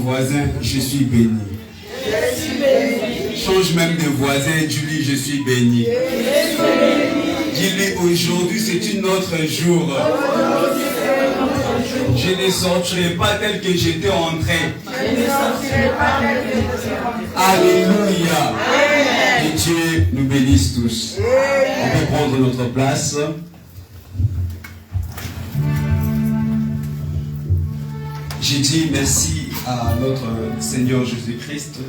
voisin, je suis béni. Je suis béni. Change même de voisin, dis-lui, je suis béni. Dis-lui, aujourd'hui c'est une autre jour. Je ne sortirai pas tel que j'étais entré. Alléluia. Que Dieu nous bénisse tous. On peut prendre notre place. J'ai dit merci à notre Seigneur Jésus-Christ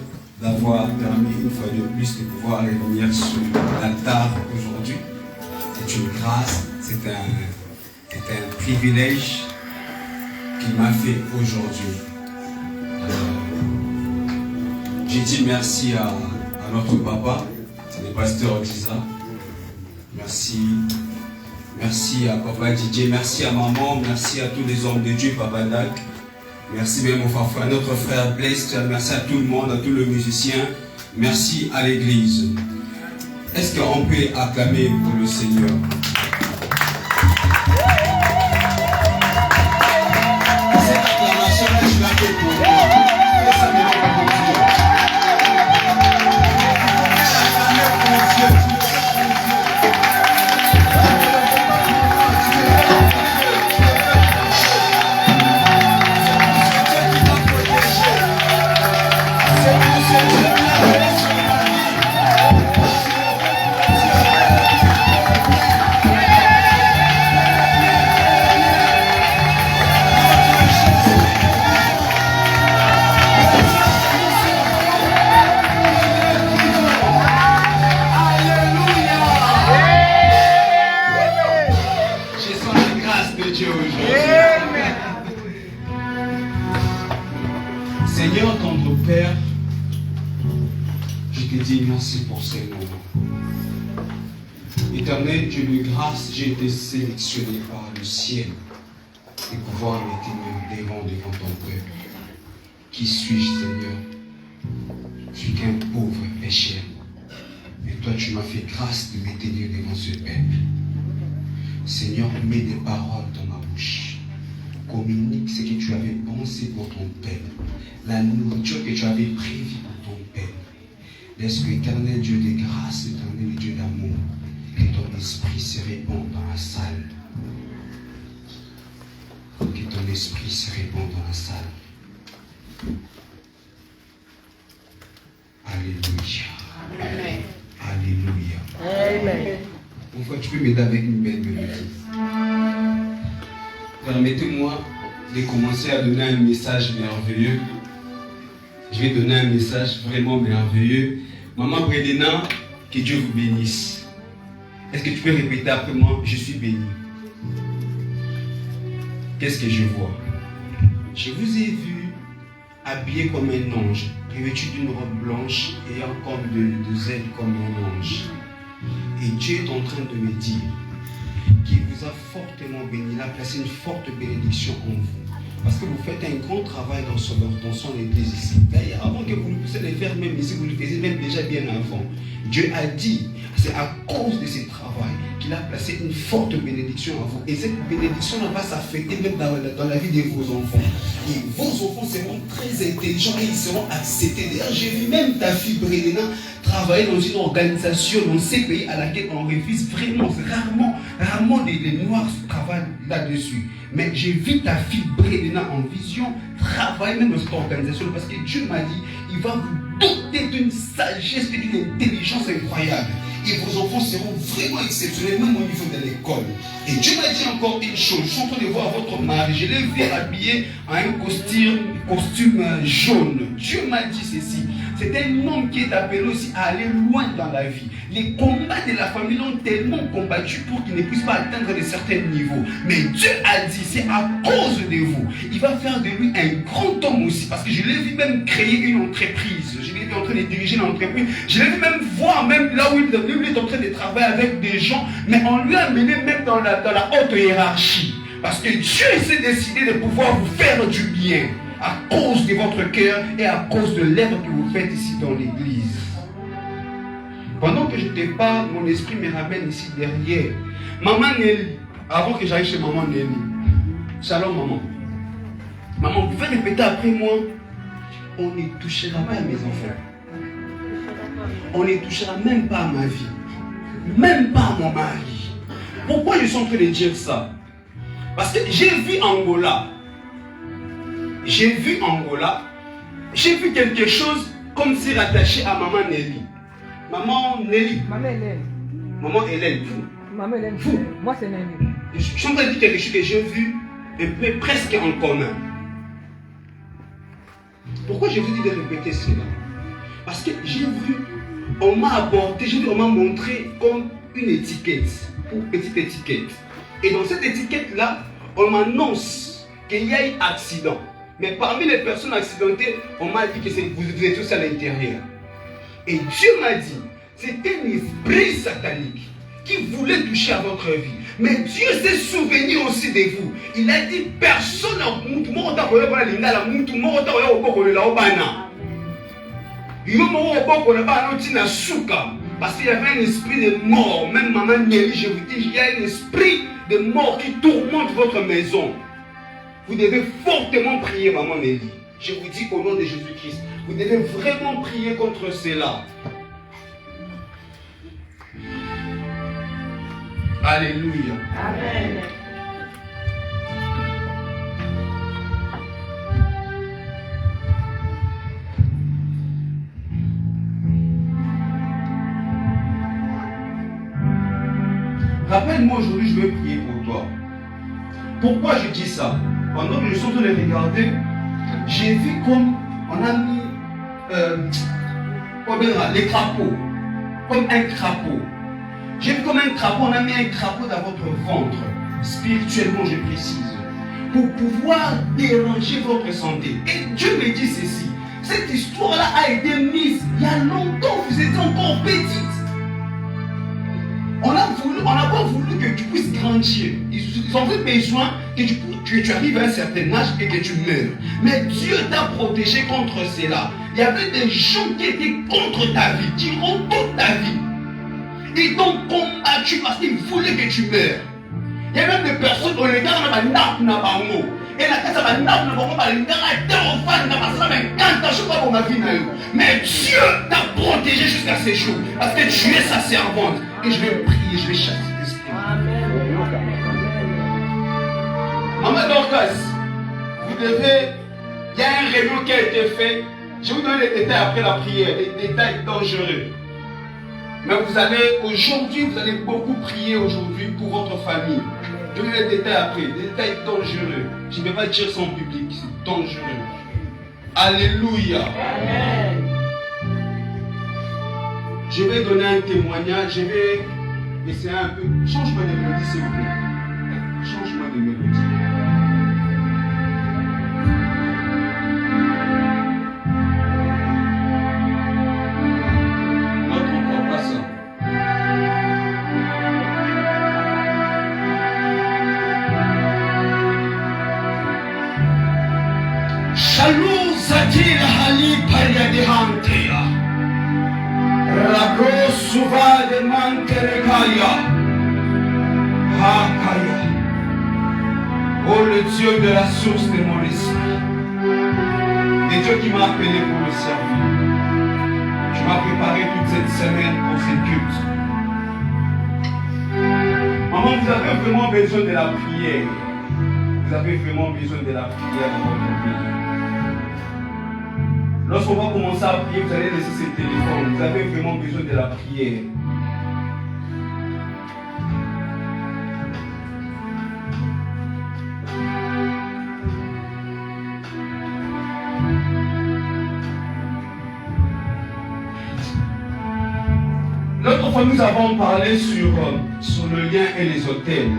d'avoir permis une fois de plus de pouvoir revenir sur l'altar aujourd'hui. C'est une grâce, c'est un privilège qu'il m'a fait aujourd'hui. J'ai dit merci à notre papa, c'est le pasteur Giza. Merci. Merci à papa Didier, merci à maman, merci à tous les hommes de Dieu, papa Dak. Merci même à notre frère Blaise, merci à tout le monde, à tous les musiciens. Merci à l'église. Est-ce qu'on peut acclamer pour le Seigneur? Cette acclamation-là, je l'ai fait pour moi. Ça ne pas pour Dieu. Acclamez pour Dieu. Seigneur, tendre Père, je te dis merci pour ces moments. Éternel Dieu de grâce, j'ai été sélectionné par le ciel et pouvoir me tenir devant ton peuple. Qui suis-je, Seigneur? Je suis qu'un pauvre pécheur. Mais toi, tu m'as fait grâce de me tenir devant ce peuple. Seigneur, mets des paroles dans ma bouche. Communique ce que tu avais pensé pour ton peuple. La nourriture que tu avais prévue pour ton peuple. Laisse que éternel Dieu de grâce, éternel Dieu d'amour, que ton esprit se répande dans la salle. Que ton esprit se répande dans la salle. Alléluia. Amen. Alléluia. Amen. Une fois, tu peux m'aider avec une belle mélodie. Permettez-moi de commencer à donner un message merveilleux. Je vais donner un message vraiment merveilleux. Maman Bredena, que Dieu vous bénisse. Est-ce que tu peux répéter après moi? Je suis béni. Qu'est-ce que je vois? Je vous ai vu habillé comme un ange, revêtu d'une robe blanche, ayant comme de ailes comme un ange. Et Dieu est en train de me dire qu'il vous a fortement béni, il a placé une forte bénédiction en vous. Parce que vous faites un grand travail dans son église ici. D'ailleurs, avant que vous le puissiez le faire même ici, vous le faisiez même déjà bien avant. Dieu a dit, c'est à cause de ce travail qu'il a placé une forte bénédiction à vous. Et cette bénédiction va s'affecter même dans la vie de vos enfants. Et vos enfants seront très intelligents et ils seront acceptés. D'ailleurs, j'ai vu même ta fille Bredena travailler dans une organisation dans ces pays à laquelle on refuse vraiment, rarement les Noirs travaillent là-dessus. Mais j'ai vu ta fille Bredena en vision travailler même dans cette organisation parce que Dieu m'a dit, il va vous doter d'une sagesse et d'une intelligence incroyable. Et vos enfants seront vraiment exceptionnels, même au niveau de l'école. Et Dieu m'a dit encore une chose. Je suis en train de voir votre mari. Je l'ai vu habillé en un costume jaune. Dieu m'a dit ceci. C'est un homme qui est appelé aussi à aller loin dans la vie. Les combats de la famille l'ont tellement combattu pour qu'il ne puisse pas atteindre de certains niveaux. Mais Dieu a dit, c'est à cause de vous. Il va faire de lui un grand homme aussi. Parce que je l'ai vu même créer une entreprise. Je l'ai vu en train de diriger l'entreprise. Je l'ai vu même voir, même là où il est en train de travailler avec des gens. Mais on lui a mené même dans la haute hiérarchie. Parce que Dieu s'est décidé de pouvoir vous faire du bien. À cause de votre cœur et à cause de l'œuvre que vous faites ici dans l'église. Pendant que je te parle, mon esprit me ramène ici derrière. Maman Nelly, avant que j'aille chez maman Nelly. Shalom maman. Maman, vous pouvez répéter après moi. on ne touchera pas à mes enfants. On ne touchera même pas à ma vie. Même pas à mon mari. Pourquoi je suis en train de dire ça? Parce que j'ai vu Angola. J'ai vu quelque chose comme si rattaché à maman Nelly. Maman Nelly. Maman Hélène. Maman Hélène. Moi c'est Nelly. Je suis en train de dire quelque chose que j'ai vu un peu presque en commun. Pourquoi je vous dis de répéter cela? Parce que j'ai vu, on m'a apporté, on m'a montré comme une étiquette, une petite étiquette. Et dans cette étiquette-là, on m'annonce qu'il y a eu accident. Mais parmi les personnes accidentées, on m'a dit que vous êtes tous à l'intérieur. Et Dieu m'a dit, c'est un esprit satanique qui voulait toucher à votre vie. Mais Dieu s'est souvenu aussi de vous. Il a dit, personne n'a parce qu'il y avait un esprit de mort. Même maman Nelly, je vous dis, il y a un esprit de mort qui tourmente votre maison. Vous devez fortement prier, maman Nelly. Je vous dis au nom de Jésus-Christ, vous devez vraiment prier contre cela. Alléluia. Amen. Rappelle-moi aujourd'hui, je vais prier pour toi. Pourquoi je dis ça? Pendant que je suis en train de regarder, j'ai vu comme on a mis les crapauds, comme un crapaud. J'ai vu comme un crapaud, on a mis un crapaud dans votre ventre, spirituellement je précise, pour pouvoir déranger votre santé. Et Dieu me dit ceci, cette histoire-là a été mise il y a longtemps, vous étiez encore petite. On n'a pas voulu que tu puisses grandir. Ils ont besoin que tu arrives à un certain âge et que tu meurs. Mais Dieu t'a protégé contre cela. Il y avait des gens qui étaient contre ta vie, qui ont toute ta vie. Ils t'ont combattu parce qu'ils voulaient que tu meurs. Il y a même des personnes au regard de la nappe n'a pas mot. Et la casa va nappe n'a pas mot, mais Dieu t'a protégé jusqu'à ces jours. Parce que tu es sa servante. Et je vais prier, je vais chasser cet esprit. Maman Dorcas, vous devez, il y a un réunion qui a été fait. Je vais vous donner les détails après la prière, les détails dangereux. Mais vous allez, aujourd'hui, vous allez beaucoup prier aujourd'hui pour votre famille. Je vais vous donner les détails après, des détails dangereux. Je ne vais pas dire ça en public, c'est dangereux. Alléluia. Amen. Je vais donner un témoignage, je vais essayer un peu. Change-moi de mélodie, s'il vous plaît. Change-moi de mélodie. L'autre encore pas ça. Shalom Zatir Hali Pariadihantea. Rago Suva de Manterekaya. Hakaya. Oh le Dieu de la source de mon esprit. Le Dieu qui m'a appelé pour le servir. Tu m'as préparé toute cette semaine pour ces cultes. Maman, vous avez vraiment besoin de la prière. Vous avez vraiment besoin de la prière dans votre vie. Lorsqu'on va commencer à prier, vous allez laisser ce téléphone. Vous avez vraiment besoin de la prière. L'autre fois, nous avons parlé sur le lien et les hôtels.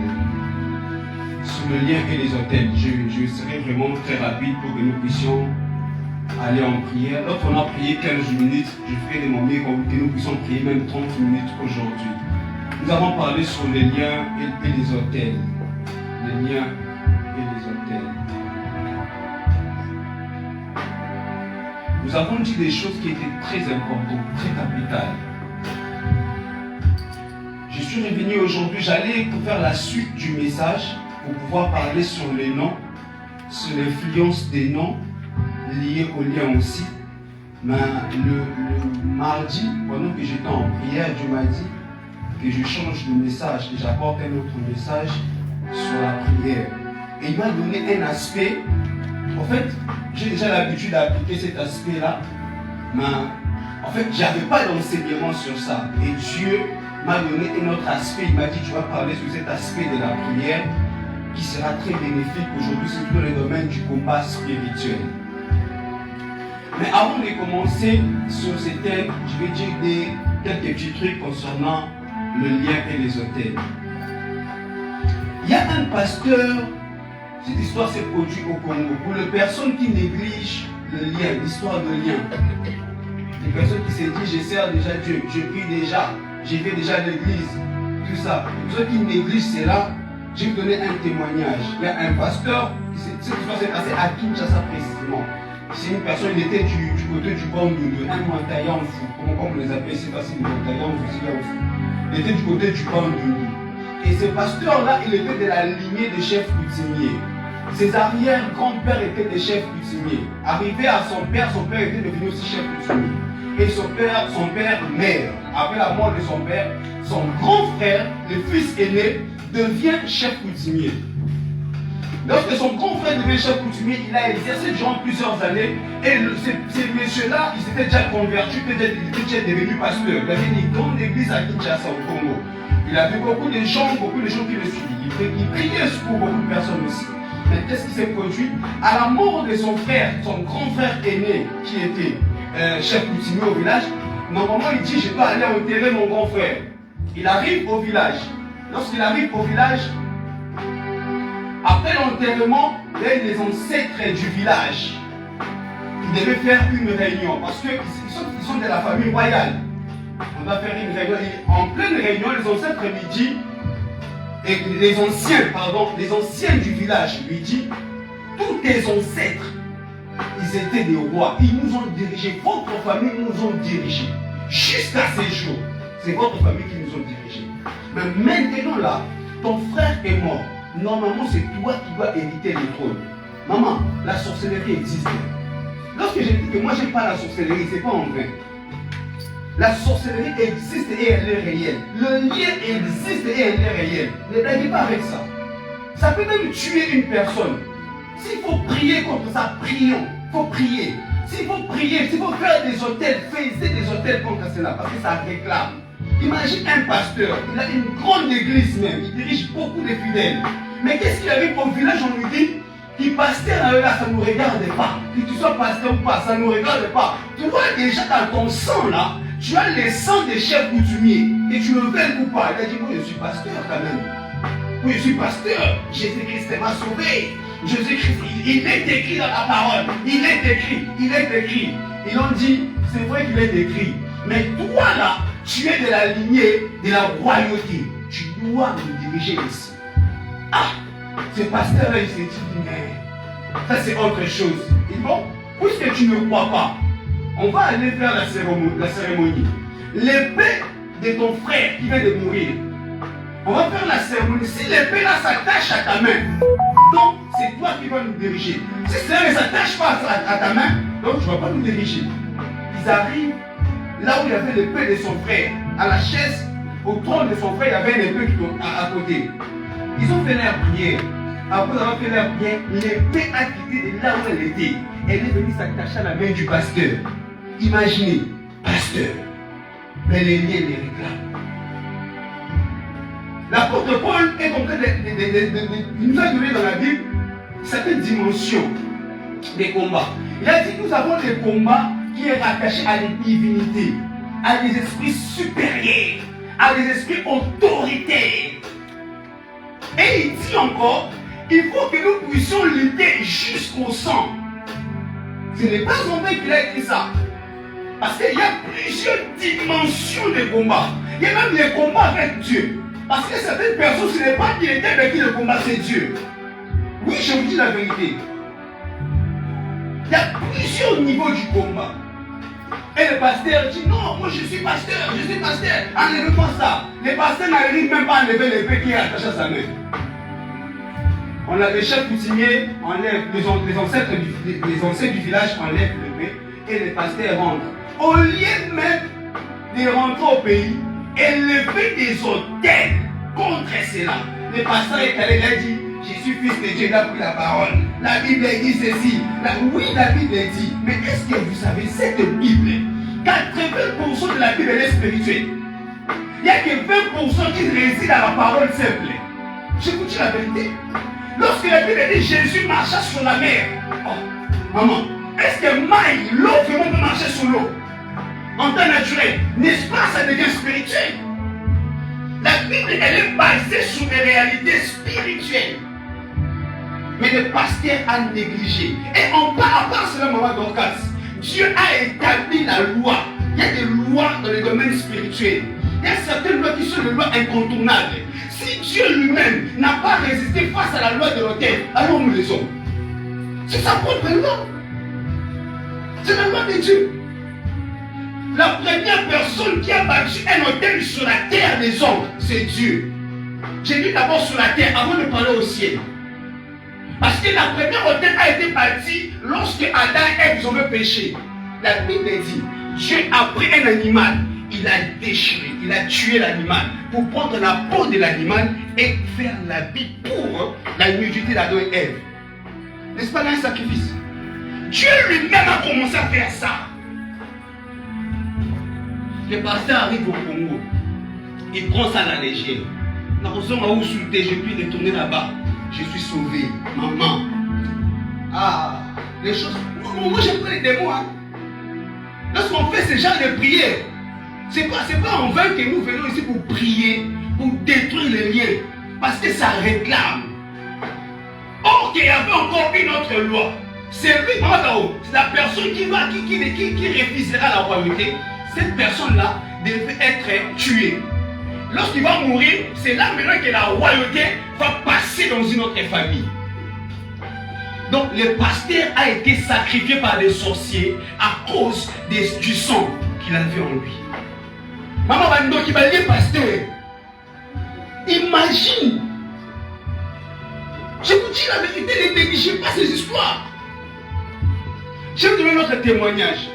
Sur le lien et les hôtels. Je serai vraiment très rapide pour que nous puissions aller en prière. L'autre, on a prié 15 minutes. Je ferai de mon mieux que nous puissions prier même 30 minutes aujourd'hui. Nous avons parlé sur les liens et les hôtels. Les liens et les hôtels. Nous avons dit des choses qui étaient très importantes, très capitales. Je suis revenu aujourd'hui, j'allais faire la suite du message pour pouvoir parler sur les noms, sur l'influence des noms, lié au lien aussi. Mais le mardi, pendant que j'étais en prière, Dieu m'a dit que je change de message, que j'apporte un autre message sur la prière. Et il m'a donné un aspect. En fait, j'ai déjà l'habitude d'appliquer cet aspect-là, mais en fait, je n'avais pas d'enseignement sur ça. Et Dieu m'a donné un autre aspect. Il m'a dit, tu vas parler sur cet aspect de la prière qui sera très bénéfique aujourd'hui, surtout dans le domaine du combat spirituel. Mais avant de commencer sur ces thèmes, je vais dire quelques petits trucs concernant le lien et les hôtels. Il y a un pasteur, cette histoire s'est produite au Congo, pour les personnes qui négligent le lien, l'histoire de lien. Les personnes qui se disent, je sers déjà Dieu, je prie déjà, j'ai fait déjà l'église, tout ça. Les personnes qui négligent cela, je vais vous donner un témoignage. Il y a un pasteur, cette histoire s'est passée à Kinshasa précisément. C'est une personne, il était du côté du Bandundu, un Matayan fou, comment on les appelle, c'est facile, les Matayan fou. Il était du côté du Bandundu. Et ce pasteur-là, il était de la lignée des chefs coutumiers. Ses arrière-grands-pères étaient des chefs coutumiers. Arrivé à son père était devenu aussi chef coutumier. Et son père meurt. Après la mort de son père, son grand frère, le fils aîné, devient chef coutumier. Lorsque son grand frère devient chef coutumier, il a exercé durant plusieurs années. Et ces messieurs-là, ils s'étaient déjà convertis, ils étaient déjà devenus pasteurs. Il y avait une grande église à Kinshasa au Congo. Il avait beaucoup de gens qui le suivaient. Il priait pour beaucoup de personnes aussi. Mais qu'est-ce qui s'est produit? À la mort de son frère, son grand frère aîné, qui était chef coutumier au village, normalement il dit, je dois aller enterrer mon grand frère. Il arrive au village. Lorsqu'il arrive au village, après l'enterrement, il y a les ancêtres du village. Ils devaient faire une réunion parce qu'ils sont de la famille royale. On va faire une réunion. En pleine réunion, les ancêtres lui disent, et les anciens du village lui disent, tous tes ancêtres, ils étaient des rois. Ils nous ont dirigés. Votre famille nous ont dirigés. Jusqu'à ces jours. C'est votre famille qui nous ont dirigés. Mais maintenant là, ton frère est mort. Normalement, c'est toi qui dois hériter le trône. Maman, la sorcellerie existe. Lorsque j'ai dit que moi, je n'aime pas la sorcellerie, ce n'est pas en vain. La sorcellerie existe et elle est réelle. Le lien existe et elle est réelle. Ne blaguez pas avec ça. Ça peut même tuer une personne. S'il faut prier contre ça, prions. Il faut prier. S'il faut prier, s'il faut faire des hôtels, faites des hôtels contre cela, parce que ça réclame. Imagine un pasteur, il a une grande église même, il dirige beaucoup de fidèles. Mais qu'est-ce qui arrive au village? On lui dit, qui pasteur là, ça ne nous regarde pas. Que tu sois pasteur ou pas, ça ne nous regarde pas. Tu vois déjà dans ton sang là, tu as le sang des chefs coutumiers. Et tu le veux ou pas. Il a dit, moi je suis pasteur quand même. Oui, je suis pasteur. Jésus-Christ m'a sauvé. Jésus-Christ, il est écrit dans la parole. Il est écrit. Ils ont dit, c'est vrai qu'il est écrit. Mais toi là, tu es de la lignée de la royauté. Tu dois nous diriger ici. Ah, ce pasteur-là, il s'est dit, mais ça c'est autre chose. Et bon, puisque tu ne crois pas, on va aller faire la cérémonie. L'épée de ton frère qui vient de mourir, on va faire la cérémonie. Si l'épée là s'attache à ta main, donc c'est toi qui vas nous diriger. Si cela ne s'attache pas à ta main, donc tu ne vas pas nous diriger. Ils arrivent là où il y avait l'épée de son frère, à la chaise, au trône de son frère, il y avait une épée à côté. Ils ont fait leur prière. Après avoir fait leur prière, l'épée a quitté de là où elle était. Elle est venue s'attacher à la main du pasteur. Imaginez, pasteur, mais les liens les réclament. L'apôtre Paul est en train de nous a donné dans la Bible certaines dimensions des combats. Il a dit que nous avons des combats qui est rattaché à les divinités, à des esprits supérieurs, à des esprits autoritaires. Et il dit encore, il faut que nous puissions lutter jusqu'au sang. Ce n'est pas en vain qu'il a écrit ça. Parce qu'il y a plusieurs dimensions de combat. Il y a même les combats avec Dieu. Parce que certaines personnes, ce n'est pas qui était avec qui le combat, c'est Dieu. Oui, je vous dis la vérité. Il y a plusieurs niveaux du combat. Et le pasteur dit non, moi je suis pasteur. Enlevez pas ça. Les pasteurs n'arrivent même pas à enlever l'épée qui est attachée à sa main. On a les chefs coutumiers, enlèvent, les ancêtres du village enlèvent le pain et les pasteurs rentrent. Au lieu même de rentrer au pays, élever des hôtels contre cela. Le pasteur est allé, il a dit, je suis fils de Dieu, il a pris la parole. La Bible dit ceci. Oui, la Bible dit. Mais est-ce que vous savez, cette Bible, 80% de la Bible est spirituelle. Il n'y a que 20% qui réside à la parole simple. Je vous dis la vérité. Lorsque la Bible dit Jésus marcha sur la mer. Oh, maman, est-ce que l'eau vraiment peut marcher sur l'eau? En temps naturel, n'est-ce pas, ça devient spirituel. La Bible, elle est basée sur des réalités spirituelles. Mais le pasteur a négligé. Et on part à part cela, maman Dorcas. Dieu a établi la loi. Il y a des lois dans le domaine spirituel. Il y a certaines lois qui sont des lois incontournables. Si Dieu lui-même n'a pas résisté face à la loi de l'autel, alors nous les sommes. C'est sa propre loi. C'est la loi de Dieu. La première personne qui a bâti un autel sur la terre des hommes, c'est Dieu. J'ai dit d'abord sur la terre avant de parler au ciel. Parce que la première autel a été bâtie lorsque Adam et Ève ont péché. La Bible dit, Dieu a pris un animal, il a déchiré, il a tué l'animal pour prendre la peau de l'animal et faire l'habit pour la nudité d'Adam et Ève. N'est-ce pas là un sacrifice? Dieu lui-même a commencé à faire ça. Le pasteur arrive au Congo, il prend ça à la légère. Je puis retourner là-bas. Je suis sauvé, maman. Ah, les choses. Moi j'ai pris des mots. Hein. Lorsqu'on fait ce genre de prière, c'est pas en vain que nous venons ici pour prier, pour détruire les liens, parce que ça réclame. Or qu'il y avait encore une autre loi. C'est lui, maman, c'est la personne qui refusera la royauté. Cette personne-là devait être tuée. Lorsqu'il va mourir, c'est là maintenant que la royauté va passer dans une autre famille. Donc le pasteur a été sacrifié par les sorciers à cause du sang qu'il avait en lui. Maman Bando qui va dire pasteur. Imagine. Je vous dis la vérité, ne négligez pas ces histoires. Je vais vous donner notre témoignage.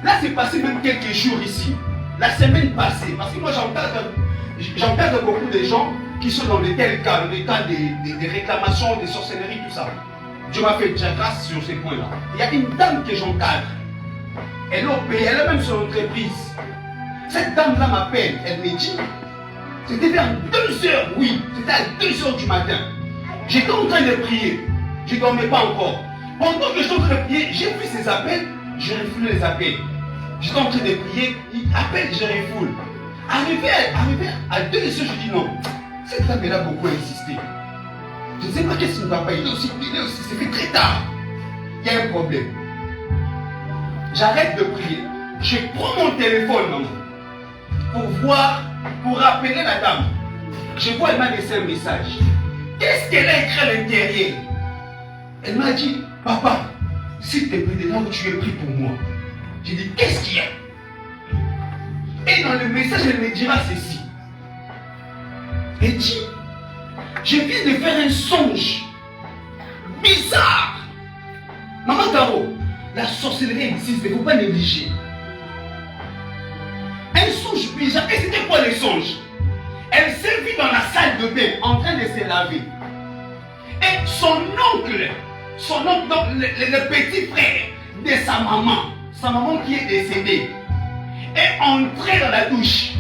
Là, c'est passé même quelques jours ici. La semaine passée. Parce que moi, j'entends beaucoup de gens qui sont dans de tels cas, des cas des réclamations, des sorcelleries, tout ça. Dieu m'a fait déjà grâce sur ces points-là. Il y a une dame que j'encadre. Elle a payé, elle a même son entreprise. Cette dame-là m'appelle, elle me dit, c'était vers 2 heures, oui, c'était à 2 heures du matin. J'étais en train de prier. Je ne dormais pas encore. Pendant que j'étais en train de prier, j'ai vu ses appels, je refoule les appels. J'étais en train de prier, il appelle, je refoule. Arrivé à 2 heures, je dis non. Cette dame, elle a beaucoup insisté. Je ne sais pas qu'est-ce qui ne va pas. Il est aussi, c'est fait très tard. Il y a un problème. J'arrête de prier. Je prends mon téléphone, maman, pour rappeler la dame. Je vois, elle m'a laissé un message. Qu'est-ce qu'elle a écrit à l'intérieur? Elle m'a dit, papa, s'il te plaît, de là où tu es pris pour moi. J'ai dit, qu'est-ce qu'il y a? Et dans le message, elle me dira ceci. Elle dit, je viens de faire un songe bizarre. Maman Caro, la sorcellerie existe, il ne faut pas négliger. Un songe bizarre. Et c'était quoi le songe? Elle s'est vue dans la salle de bain en train de se laver. Et son oncle, donc, le petit frère de sa maman qui est décédée, est entré dans la douche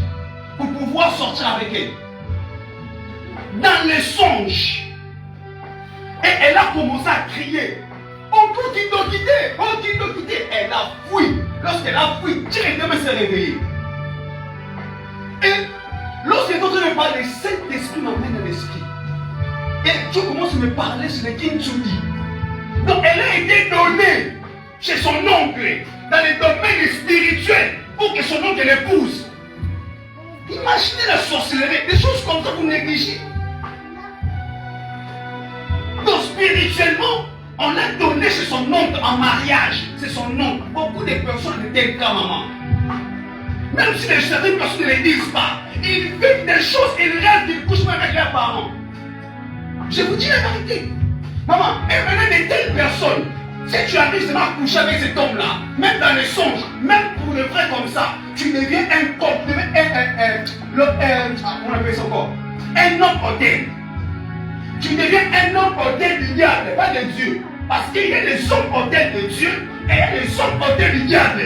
pour pouvoir sortir avec elle. Dans le songe. Et elle a commencé à crier. Oh, qui doit quitter, oh, qui doit quitter. Elle a fui. Lorsqu'elle a fui, directement s'est réveillée. Et lorsqu'elle est en train de parler, le Saint-Esprit m'amène dans l'esprit. Et Dieu commence à me parler sur le Kintsugi. Donc elle a été donnée chez son oncle dans le domaine spirituel pour que son oncle l'épouse. Imaginez la sorcellerie, des choses comme ça vous négligez. Donc spirituellement, on l'a donné chez son oncle en mariage. C'est son oncle. Beaucoup de personnes ne tiennent qu'à maman. Même si certaines personnes ne le disent pas, ils vivent des choses, ils rêvent, ils couchent même avec leurs parents. Je vous dis la vérité. Maman, et maintenant de telles personnes, si tu arrives seulement à coucher avec cet homme-là, même dans les songes, même pour le vrai comme ça, tu deviens un corps, tu deviens on appelle ça encore, un homme ordain. Tu deviens un homme ordain du diable, pas de Dieu. Parce qu'il y a des hommes ordains de Dieu et il y a des hommes ordains du diable.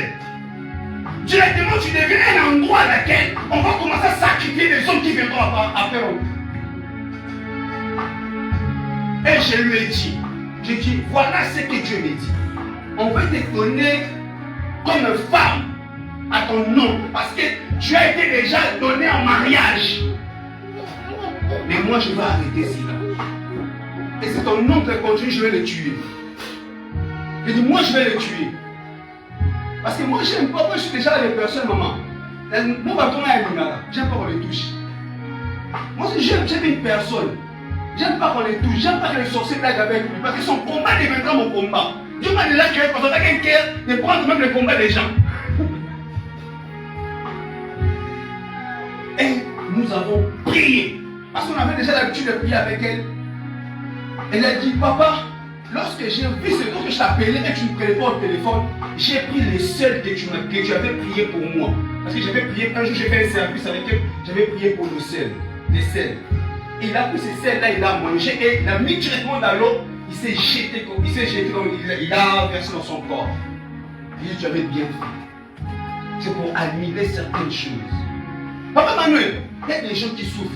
Directement, tu deviens un endroit dans lequel on va commencer à sacrifier les hommes qui viendront après nous. Et je lui ai dit, j'ai dit, voilà ce que Dieu me dit. On veut te donner comme femme à ton nom parce que tu as été déjà donné en mariage. Mais moi, je vais arrêter cela. Et c'est ton nom qui continue, je vais le tuer. Je dis, moi, je vais le tuer. Parce que moi, j'aime pas, moi, je suis déjà les personnes, maman. Moi, va tourner à Lingala. J'aime pas qu'on les touche. Moi, j'aime une personne. J'aime pas qu'on les touche. J'aime pas que les sorciers blaguent avec lui. Parce que son combat deviendra mon combat. Dieu m'a déjà créé comme ça, avec un cœur, de prendre même le combat des gens. Et nous avons prié. Parce qu'on avait déjà l'habitude de prier avec elle. Elle a dit, papa, lorsque j'ai vu ce que je t'appelais et que tu ne prenais pas au téléphone, j'ai pris les sels que tu avais prié pour moi. Parce que j'avais prié, un jour j'ai fait un service avec elle, j'avais prié pour le sel, des sels. Et il a pris ces sels-là, il a mangé et il a mis directement dans l'eau, il s'est jeté comme il a versé dans son corps. Il dit, tu avais bien fait. C'est pour admirer certaines choses. Papa Emmanuel, il y a des gens qui souffrent.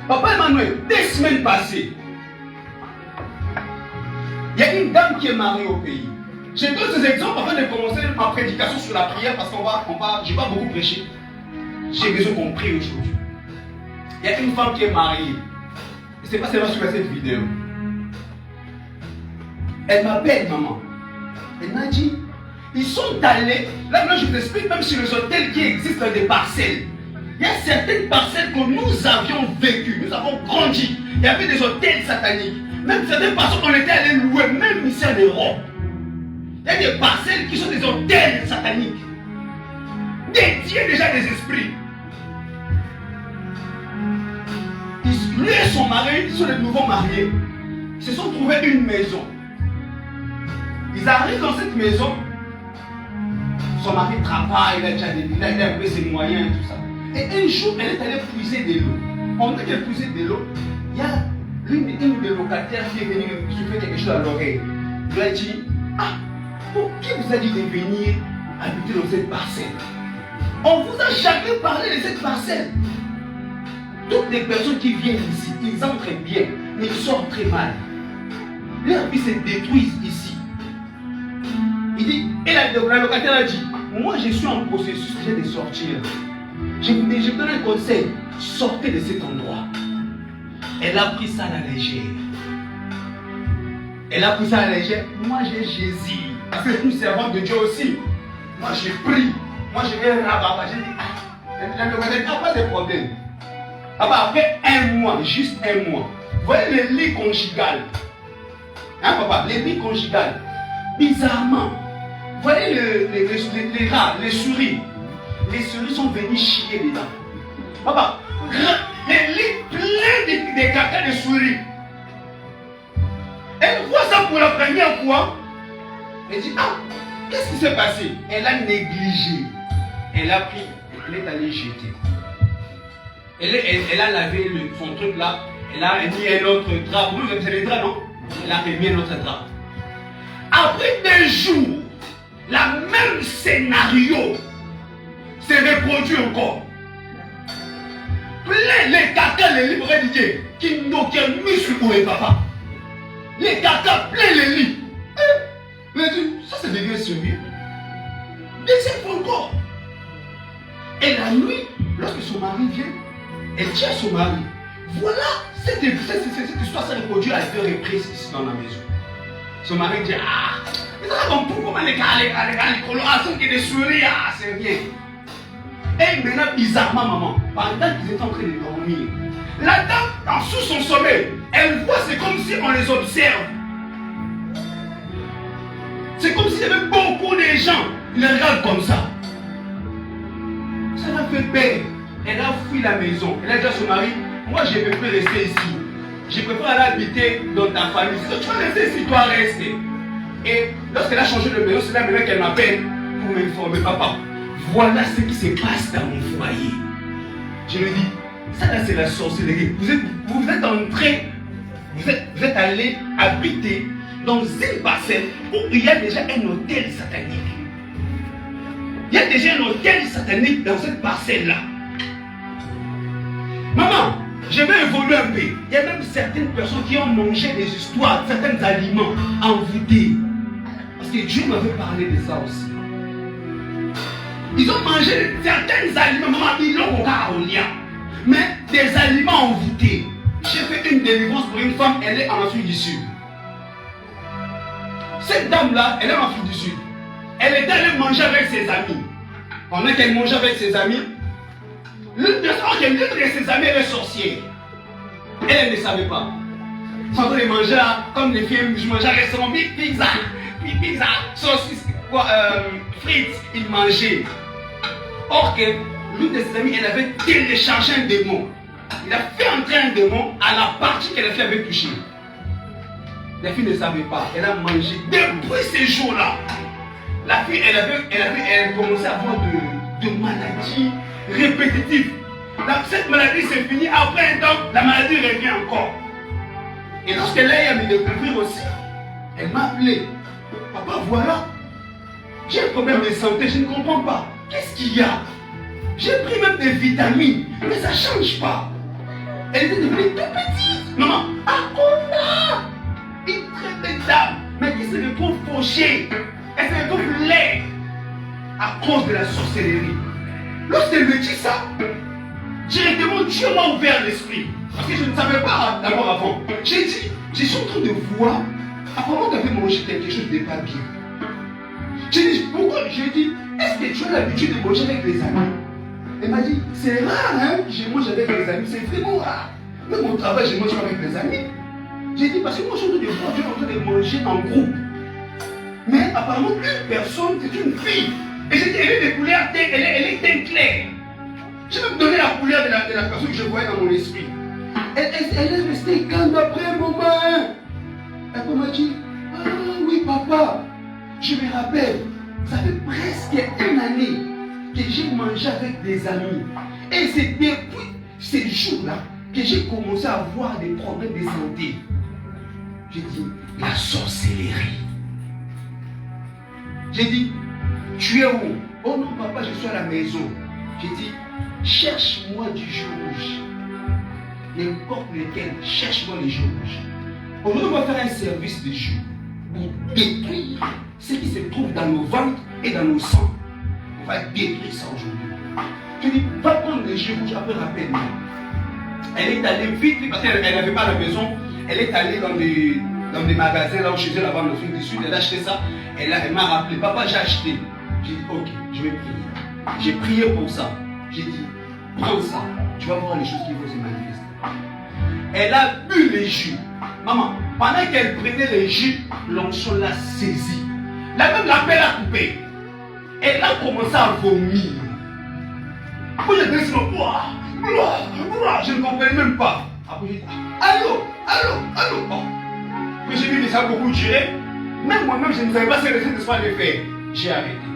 Papa Emmanuel, des semaines passées, il y a une dame qui est mariée au pays. Je donne ces exemples avant de commencer ma prédication sur la prière parce je ne vais pas beaucoup prêcher. J'ai besoin qu'on prie aujourd'hui. Il y a une femme qui est mariée. Je ne sais pas si elle va suivre cette vidéo. Elle m'appelle maman. Elle m'a dit, ils sont allés, là maintenant je vous explique même sur les hôtels qui existent dans des parcelles. Il y a certaines parcelles que nous avions vécues, nous avons grandi. Il y avait des hôtels sataniques. Même certaines parcelles qu'on était allés louer, même ici en Europe. Il y a des parcelles qui sont des hôtels sataniques. Dédiés déjà des esprits. Lui et son mari, ils sont les nouveaux mariés. Ils se sont trouvés une maison. Ils arrivent dans cette maison. Son mari travaille, il a déjà un peu ses moyens et tout ça. Et un jour, elle est allée puiser de l'eau. Pendant qu'elle puisait de l'eau, il y a une des locataires qui est venue lui souffler quelque chose à l'oreille. Il lui a dit, ah, pour qui vous a dit de venir habiter dans cette parcelle? On vous a jamais parlé de cette parcelle. Toutes les personnes qui viennent ici, ils entrent bien, mais ils sortent très mal. Leur vie se détruisent ici. Il dit, et la locataire a dit, moi je suis en processus de sortir. Je vous donne un conseil, sortez de cet endroit. Elle a pris ça à la légère. Elle a pris ça à la légère. Moi j'ai Jésus. Parce que nous servons de Dieu aussi. Moi j'ai pris. Moi je vais là-bas. J'ai dit, ah, la locataire n'a pas de problème. Après un mois, juste un mois, vous voyez le lit conjugal. Hein papa, les lits conjugal. Bizarrement, vous voyez les rats, les souris. Les souris sont venues chier dedans. Papa, les lits pleins de caca de souris. Elle voit ça pour la première fois. Elle dit, ah, qu'est-ce qui s'est passé? Elle a négligé. Elle a pris, elle est allée jeter. Elle a lavé son truc là, elle a mis un autre drap. Vous avez les draps, non? Elle a remis un autre drap. Après 2 jours, le même scénario se reproduit encore. Plein les caca, les livres rédigés, qui n'ont qu'un muscle pour les papas. Les caca, plein les lits. Ça, ça devient sérieux. Deuxième fois encore. Et la nuit, lorsque son mari vient, elle tient son mari. Voilà, cette histoire s'est reproduite à 2 reprises ici dans la maison. Son mari dit, ah, mais comment les colorations qui des souris, ah, c'est rien. Et maintenant, bizarrement, maman, pendant qu'ils étaient en train de dormir, la dame, sous son sommeil, elle voit, c'est comme si on les observe. C'est comme s'il y avait beaucoup de gens qui les regardent comme ça. Ça l'a fait peur. Elle a fui la maison. Elle a dit à son mari, moi je ne peux plus rester ici. je préfère aller habiter dans ta famille. Si tu vas rester ici, toi reste. Et lorsqu'elle a changé de maison, c'est là maintenant qu'elle m'appelle pour m'informer. Papa, voilà ce qui se passe dans mon foyer. Je lui dis, ça là c'est la sorcellerie. Vous êtes entré, vous êtes allé habiter dans une parcelle où il y a déjà un hôtel satanique. Il y a déjà un hôtel satanique dans cette parcelle-là. Maman, je vais évoluer un peu. Il y a même certaines personnes qui ont mangé des histoires, certains aliments envoûtés. Parce que Dieu m'avait parlé de ça aussi. Ils ont mangé certains aliments, maman, ils l'ont au carolien. Mais des aliments envoûtés. J'ai fait une délivrance pour une femme, elle est en Afrique du Sud. Cette dame-là, elle est en Afrique du Sud. Elle est allée manger avec ses amis. Pendant qu'elle mangeait avec ses amis, l'une de ses amis, elle est sorcière. Elle ne savait pas. Sans train de manger, comme les filles, je mangeais récemment, pizza, saucisse, frites, ils mangeaient. Or que l'une de ses amies, elle avait téléchargé un démon. Il a fait entrer un démon à la partie que la fille avait touchée. La fille ne savait pas. Elle a mangé. Depuis ces jours-là, la fille, elle commençait à avoir de maladies répétitives. Cette maladie s'est finie. Après un temps, la maladie revient encore. Et lorsqu'elle a eu à me découvrir aussi, elle m'a appelé. Papa, voilà. J'ai un problème de santé, je ne comprends pas. Qu'est-ce qu'il y a? J'ai pris même des vitamines, mais ça ne change pas. Elle était devenue toute petite. Maman, Akona, une très belle dame, mais qui se retrouve fauchée. Elle se retrouve laide à cause de la sorcellerie. Lorsqu'elle me dit ça, directement Dieu m'a ouvert l'esprit. Parce que je ne savais pas d'abord avant. J'ai dit, je suis en train de voir, apparemment tu avais mangé quelque chose de pas bien. J'ai dit, pourquoi? J'ai dit, est-ce que tu as l'habitude de manger avec les amis? Elle m'a dit, c'est rare, hein, je mange avec les amis, c'est vraiment rare. Même au travail, je mange avec les amis. J'ai dit, parce que moi, je suis en train de voir, je suis en train de manger en groupe. Mais apparemment, une personne, c'est une fille. Et j'ai dit, elle est de couleur, elle est teint clair. J'ai même donné la couleur de la personne que je voyais dans mon esprit. Elle est restée calme après un moment. Elle m'a dit, ah oui papa, je me rappelle, ça fait presque une année que j'ai mangé avec des amis. Et c'est depuis ces jours-là que j'ai commencé à avoir des problèmes de santé. J'ai dit, la sorcellerie. J'ai dit, tu es où? Oh non papa, je suis à la maison. J'ai dit, cherche-moi du jus rouge. N'importe lequel, cherche-moi les jus rouges. Aujourd'hui, on va faire un service de jus pour détruire ce qui se trouve dans nos ventres et dans nos sangs. On va détruire ça aujourd'hui. Je dis, va prendre les jus rouges, après rappelle-moi. Elle est allée vite, parce qu'elle n'avait pas la maison. Elle est allée dans des magasins là où chez elle là-bas en Afrique du Sud. Elle a acheté ça. Elle m'a rappelé, papa, j'ai acheté. J'ai dit, ok, je vais prier. J'ai prié pour ça. J'ai dit, prends ça. Tu vas voir les choses qui vont se manifester. Elle a bu les jus. Maman, pendant qu'elle prenait les jus, l'onction l'a saisie. Même la pelle a coupé. Elle a commencé à vomir. Moi j'ai dit, je ne comprenais même pas. Après j'ai dit, allô. Puis j'ai vu que ça a beaucoup duré. Même moi-même, je ne savais pas si le Saint-Esprit allait faire. J'ai arrêté.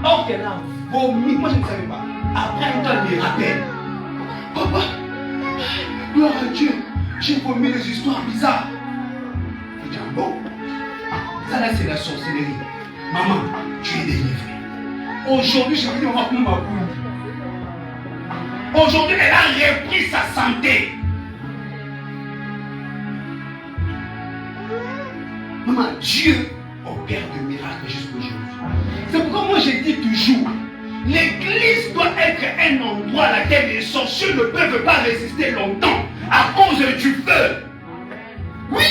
Or qu'elle a vomi, moi je ne savais pas. Après un temps, elle me rappelle. Papa, gloire à Dieu, j'ai vomi des histoires bizarres. Je dis, ah bon? Ça là, c'est la sorcellerie. Maman, tu es délivrée. Aujourd'hui, je vais venir voir ma boule. Aujourd'hui, elle a repris sa santé. Maman, Dieu opère de miracles jusqu'aujourd'hui. C'est pourquoi moi je dis toujours, l'église doit être un endroit à laquelle les sorciers ne peuvent pas résister longtemps à cause du feu. Oui.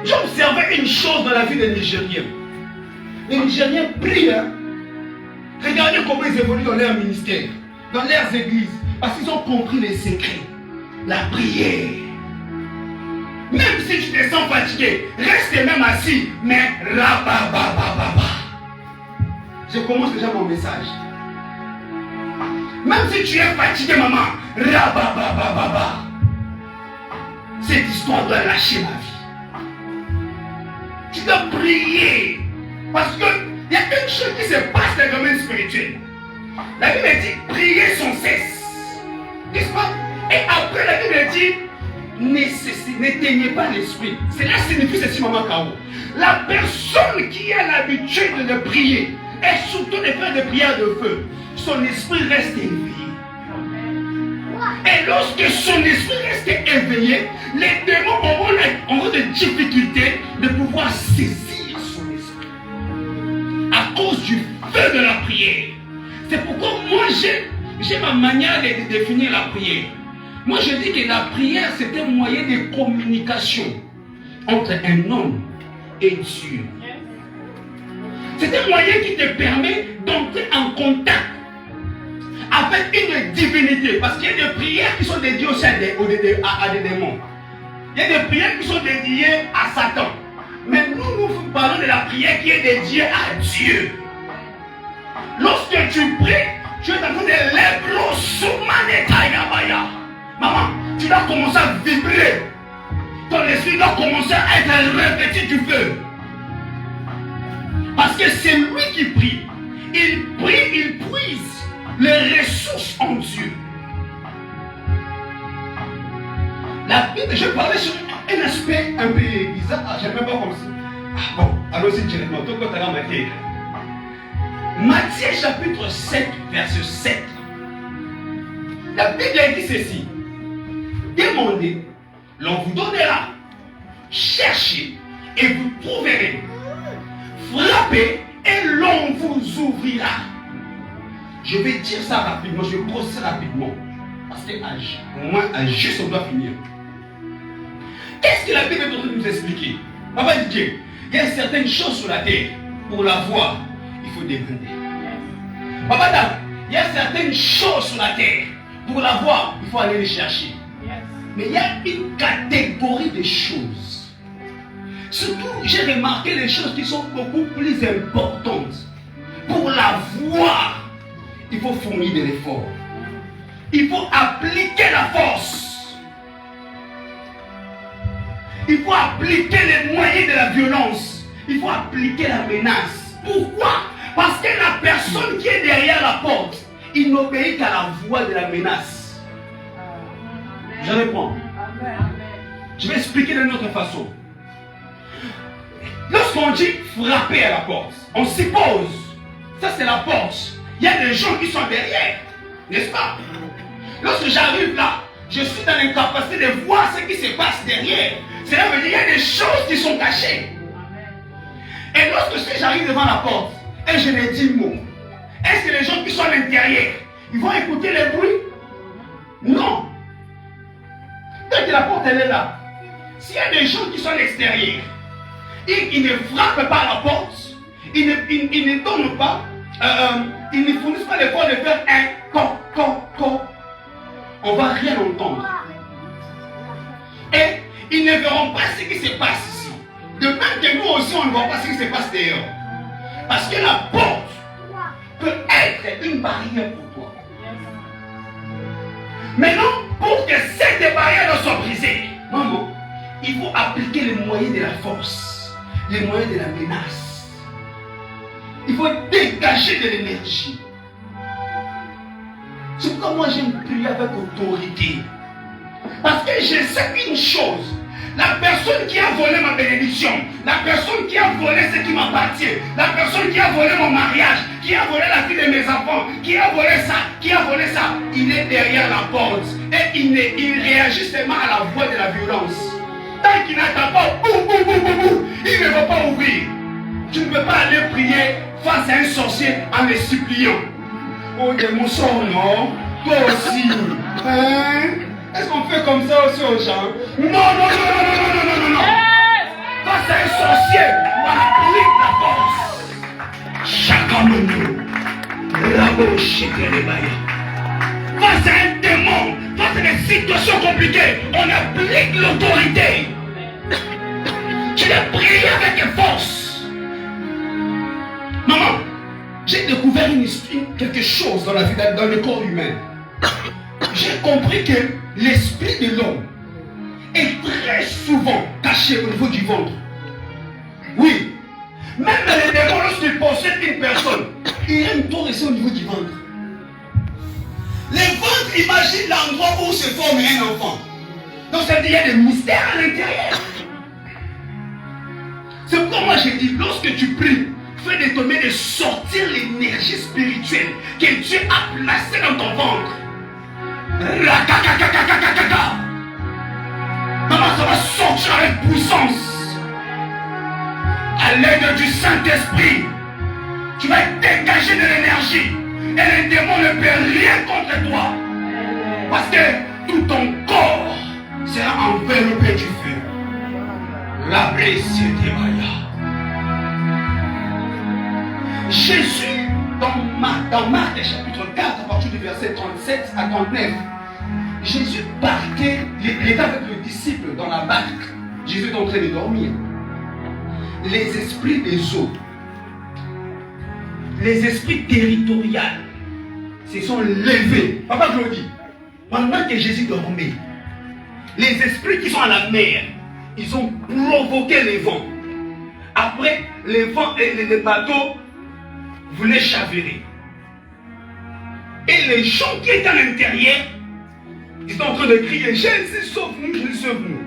J'ai observé une chose dans la vie des Nigériens. Les Nigériens prient. Hein? Regardez comment ils évoluent dans leur ministère, dans leurs églises, parce qu'ils ont compris les secrets. La prière. Même si tu te sens fatigué, reste même assis, mais rabababababa. Je commence déjà mon message. Même Même si tu es fatigué, maman, rababababa. Cette histoire doit lâcher ma vie. Tu dois prier. Parce qu'il y a quelque chose qui se passe dans le domaine spirituel. La Bible dit prier sans cesse. N'est-ce pas? Et après la Bible dit n'éteignez pas l'esprit. Cela signifie ceci, maman Kao. La personne qui a l'habitude de prier et surtout de faire des prières de feu, son esprit reste éveillé. Et lorsque son esprit reste éveillé, les démons auront des difficultés de pouvoir saisir son esprit. À cause du feu de la prière. C'est pourquoi moi j'ai ma manière de définir la prière. Moi je dis que la prière c'est un moyen de communication entre un homme et Dieu. C'est un moyen qui te permet d'entrer en contact avec une divinité. Parce qu'il y a des prières qui sont dédiées aussi à des démons. Il y a des prières qui sont dédiées à Satan. Mais nous parlons de la prière qui est dédiée à Dieu. Lorsque tu pries, tu es en train de l'ébro soumanetayabaya. Maman, tu dois commencer à vibrer. Ton esprit doit commencer à être revêtu du feu. Parce que c'est lui qui prie. Il prie, il puise les ressources en Dieu. La Bible, je parlais sur un aspect un peu bizarre. Je ne même pas comme ça. Ah bon, allons-y directement. Matthieu chapitre 7, verset 7. La Bible dit ceci. Demandez, l'on vous donnera. Cherchez et vous trouverez. Frappez et l'on vous ouvrira. Je vais dire ça rapidement, je vais brosser rapidement. Parce que au moins, à juste on doit finir. Qu'est-ce que la Bible est en train de nous expliquer? Papa dit il y a certaines choses sur la terre. Pour la voir, il faut demander. Papa dit il y a certaines choses sur la terre. Pour la voir, il faut aller les chercher. Mais il y a une catégorie de choses. Surtout, j'ai remarqué les choses qui sont beaucoup plus importantes. Pour la voir, il faut fournir de l'effort. Il faut appliquer la force. Il faut appliquer les moyens de la violence. Il faut appliquer la menace. Pourquoi? Parce que la personne qui est derrière la porte, il n'obéit qu'à la voix de la menace. Je réponds. Je vais expliquer d'une autre façon. Lorsqu'on dit frapper à la porte, on suppose, ça c'est la porte. Il y a des gens qui sont derrière, n'est-ce pas? Lorsque j'arrive là, je suis dans l'incapacité de voir ce qui se passe derrière. Cela veut dire qu'il y a des choses qui sont cachées. Et lorsque j'arrive devant la porte, et je les dis mot, est-ce que les gens qui sont à l'intérieur, ils vont écouter les bruits? Non. Dès que la porte elle est là, s'il y a des gens qui sont à l'extérieur, ils ne frappent pas à la porte, ils ne donnent pas, ils ne fournissent pas l'effort de faire un con. On ne va rien entendre. Et ils ne verront pas ce qui se passe ici. De même que nous aussi, on ne voit pas ce qui se passe dehors. Parce que la porte peut être une barrière pour toi. Maintenant, pour que cette barrière soit brisée, maman, il faut appliquer les moyens de la force, les moyens de la menace. Il faut dégager de l'énergie. C'est pourquoi moi j'aime prier avec autorité. Parce que je sais une chose. La personne qui a volé ma bénédiction, la personne qui a volé ce qui m'appartient, la personne qui a volé mon mariage, qui a volé la vie de mes enfants, qui a volé ça, il est derrière la porte. Et il réagit seulement à la voix de la violence. Tant qu'il n'attend pas, il ne va pas ouvrir. Tu ne peux pas aller prier face à un sorcier en le suppliant. Oh, mon sort, non? Toi aussi. Hein? Est-ce qu'on fait comme ça aussi aux gens? Non. Face à un sorcier, on applique la force. Chacun de nous, face à un démon, face à des situations compliquées, on applique l'autorité. Tu dois prier avec force. Maman, j'ai découvert quelque chose dans la vie, dans le corps humain. J'ai compris que l'esprit de l'homme est très souvent caché au niveau du ventre. Oui. Même les démons, lorsqu'ils possèdent une personne, ils aiment tout rester au niveau du ventre. Le ventre, imagine l'endroit où se forme un enfant. Donc ça veut dire qu'il y a des mystères à l'intérieur. C'est pourquoi moi j'ai dit, lorsque tu pries, fais de ton mieux de sortir l'énergie spirituelle que Dieu a placée dans ton ventre. Maman, ça va sortir avec puissance. À l'aide du Saint-Esprit, tu vas dégager de l'énergie. Et le démon ne peut rien contre toi. Parce que tout ton corps sera enveloppé du feu. La blessure de Maya. Jésus, dans Marc chapitre 4, à partir du verset 37 à 39, Jésus partait, il était avec le disciple dans la barque. Jésus est en train de dormir. Les esprits des eaux, les esprits territoriaux se sont levés. Papa Claudie, pendant que Jésus dormait, les esprits qui sont à la mer, ils ont provoqué les vents. Après, les vents et les bateaux voulaient chavirer. Et les gens qui étaient à l'intérieur, ils étaient en train de crier, Jésus, sauve-nous, Jésus, sauve-nous.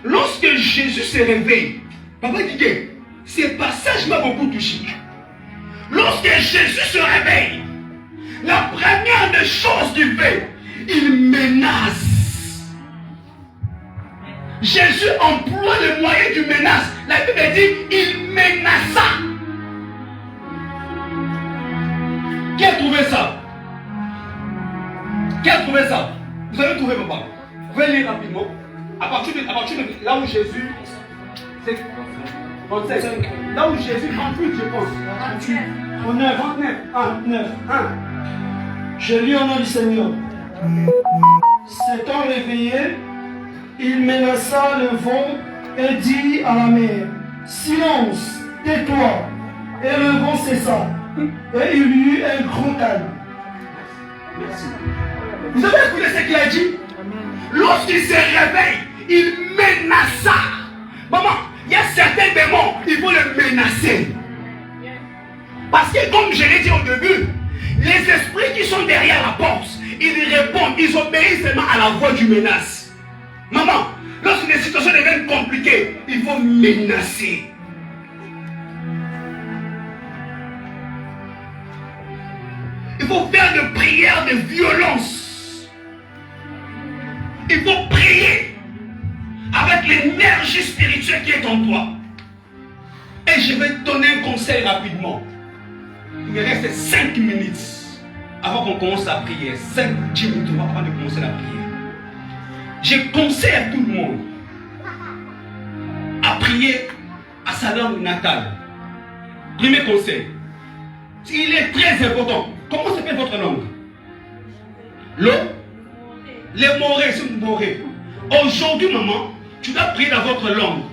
Lorsque Jésus se réveille, papa dit que ce passage m'a beaucoup touché. Lorsque Jésus se réveille, la première des choses qu'il fait, il menace. Jésus emploie le moyen du menace. La Bible dit, il menaça. Qui a trouvé ça? Qui a trouvé ça? Vous avez trouvé, papa? Vous pouvez lire rapidement. À partir de là où Jésus... C'est 27. Là où Jésus, 28, je pense. 28. 29, 29, 1, 9, 1. Je lis au nom du Seigneur. S'étant réveillé, il menaça le vent et dit à la mer, silence, tais-toi. Et le vent cessa. Et il y eut un grand calme. Merci. Vous avez écouté ce qu'il a dit? Lorsqu'il se réveille, il menaça. Maman, il y a certains démons, il faut les menacer. Parce que comme je l'ai dit au début, les esprits qui sont derrière la porte, ils répondent, ils obéissent seulement à la voix du menace. Maman, lorsque les situations deviennent compliquées, il faut menacer. Il faut faire des prières de violence. Il faut prier avec l'énergie spirituelle qui est en toi. Et je vais te donner un conseil rapidement. Il me reste 5 minutes avant qu'on commence la prière. 5-10 minutes avant de commencer la prière. Je conseille à tout le monde à prier à sa langue natale. Premier conseil. Il est très important. Comment s'appelle votre langue? Les morés, c'est une morée. Aujourd'hui, maman, tu dois prier dans votre langue.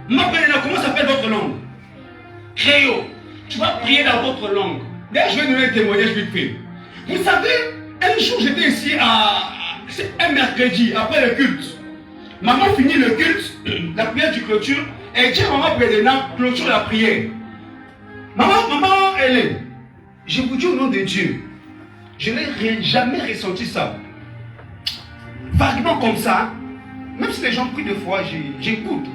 Maman, comment s'appelle votre langue? Créole. Tu vas prier dans votre langue. D'ailleurs, je vais donner un témoignage vite fait. Vous savez, un jour, j'étais ici c'est un mercredi, après le culte. Maman finit le culte, la prière du clôture, et dit à maman président, clôture la prière. Maman Hélène, je vous dis au nom de Dieu, je n'ai jamais ressenti ça. Vaguement comme ça, même si les gens prient de foi, j'écoute.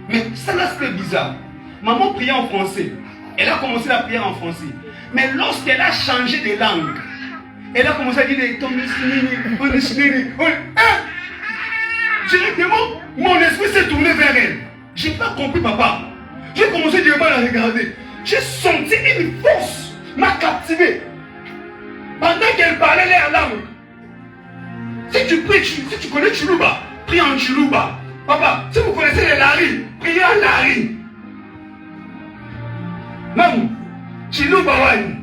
Mais ça là, c'est bizarre. Maman priait en français. Elle a commencé la prière en français. Mais lorsqu'elle a changé de langue, elle a commencé à dire directement, mon esprit s'est tourné vers elle. Je n'ai pas compris, papa. J'ai commencé directement à la regarder. J'ai senti une force m'a captivé. Pendant qu'elle parlait leur langue. Si tu pries, si tu connais Chuluba, prie en Chuluba. Papa, si vous connaissez les Lari, priez en Lari. Maman, Chuluba Wani.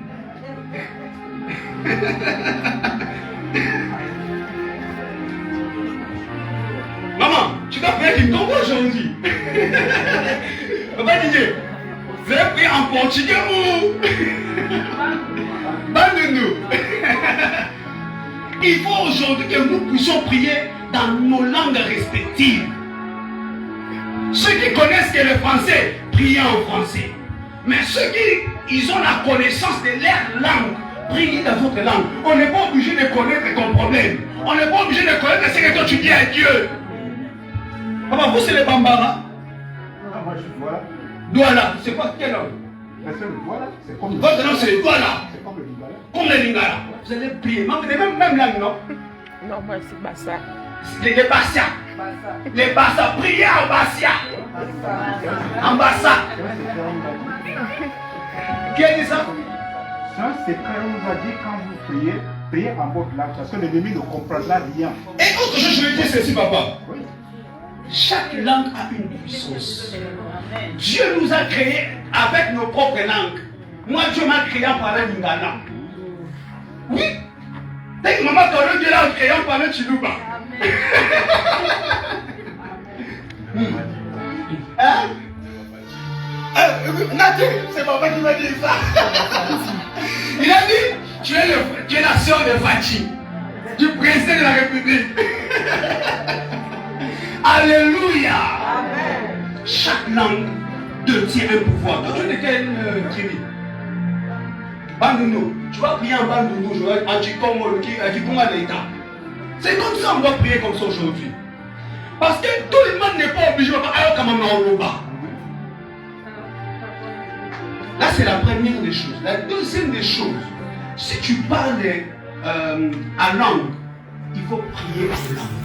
Maman, tu dois prier qu'il tombe aujourd'hui. Papa Didier, vous allez prier en portugais ou Bandounou. Il faut aujourd'hui que nous puissions prier dans nos langues respectives. Ceux qui connaissent que le français, priez en français. Mais ceux qui ils ont la connaissance de leur langue, priez dans votre langue. On n'est pas obligé de connaître ton problème. On n'est pas obligé de connaître ce que toi tu dis à Dieu. Papa, vous c'est les Bambara? Moi je suis voilà. Douala, c'est quoi quelle langue? Voilà, c'est comme le Votre langue c'est le Douala. C'est comme le Lingala. Comme le Lingala. Vous allez prier. Même langue, non? Non, moi c'est Bassa. Les Bassia. Les Bassa. Priez en Bassia. En Bassa. Qui a dit ça? C'est un secret, on nous a dit quand vous priez, priez en votre langue, parce que l'ennemi ne comprendra rien. Et autre chose, je vais dire ceci, papa. Oui. Chaque langue a une puissance. Dieu nous a créés avec nos propres langues. Moi, Dieu m'a créé en parlant lingala. Oui. Dès que maman t'a Dieu l'a créé en parlant chilouba. Hein? Nathé, c'est papa qui m'a dit ça. Il a dit, tu es la sœur de Fati, du président de la République. Alléluia. Amen. Chaque langue détient un pouvoir. Toi, tu es de quelle tribu? Bandounou. Tu vas prier en Bandounou, je vais en Djikongo, l'État. C'est comme ça on doit prier comme ça aujourd'hui. Parce que tout le monde n'est pas obligé de faire comme un Yoruba. Là, c'est la première des choses. La deuxième des choses, si tu parles en langue, il faut prier en langue.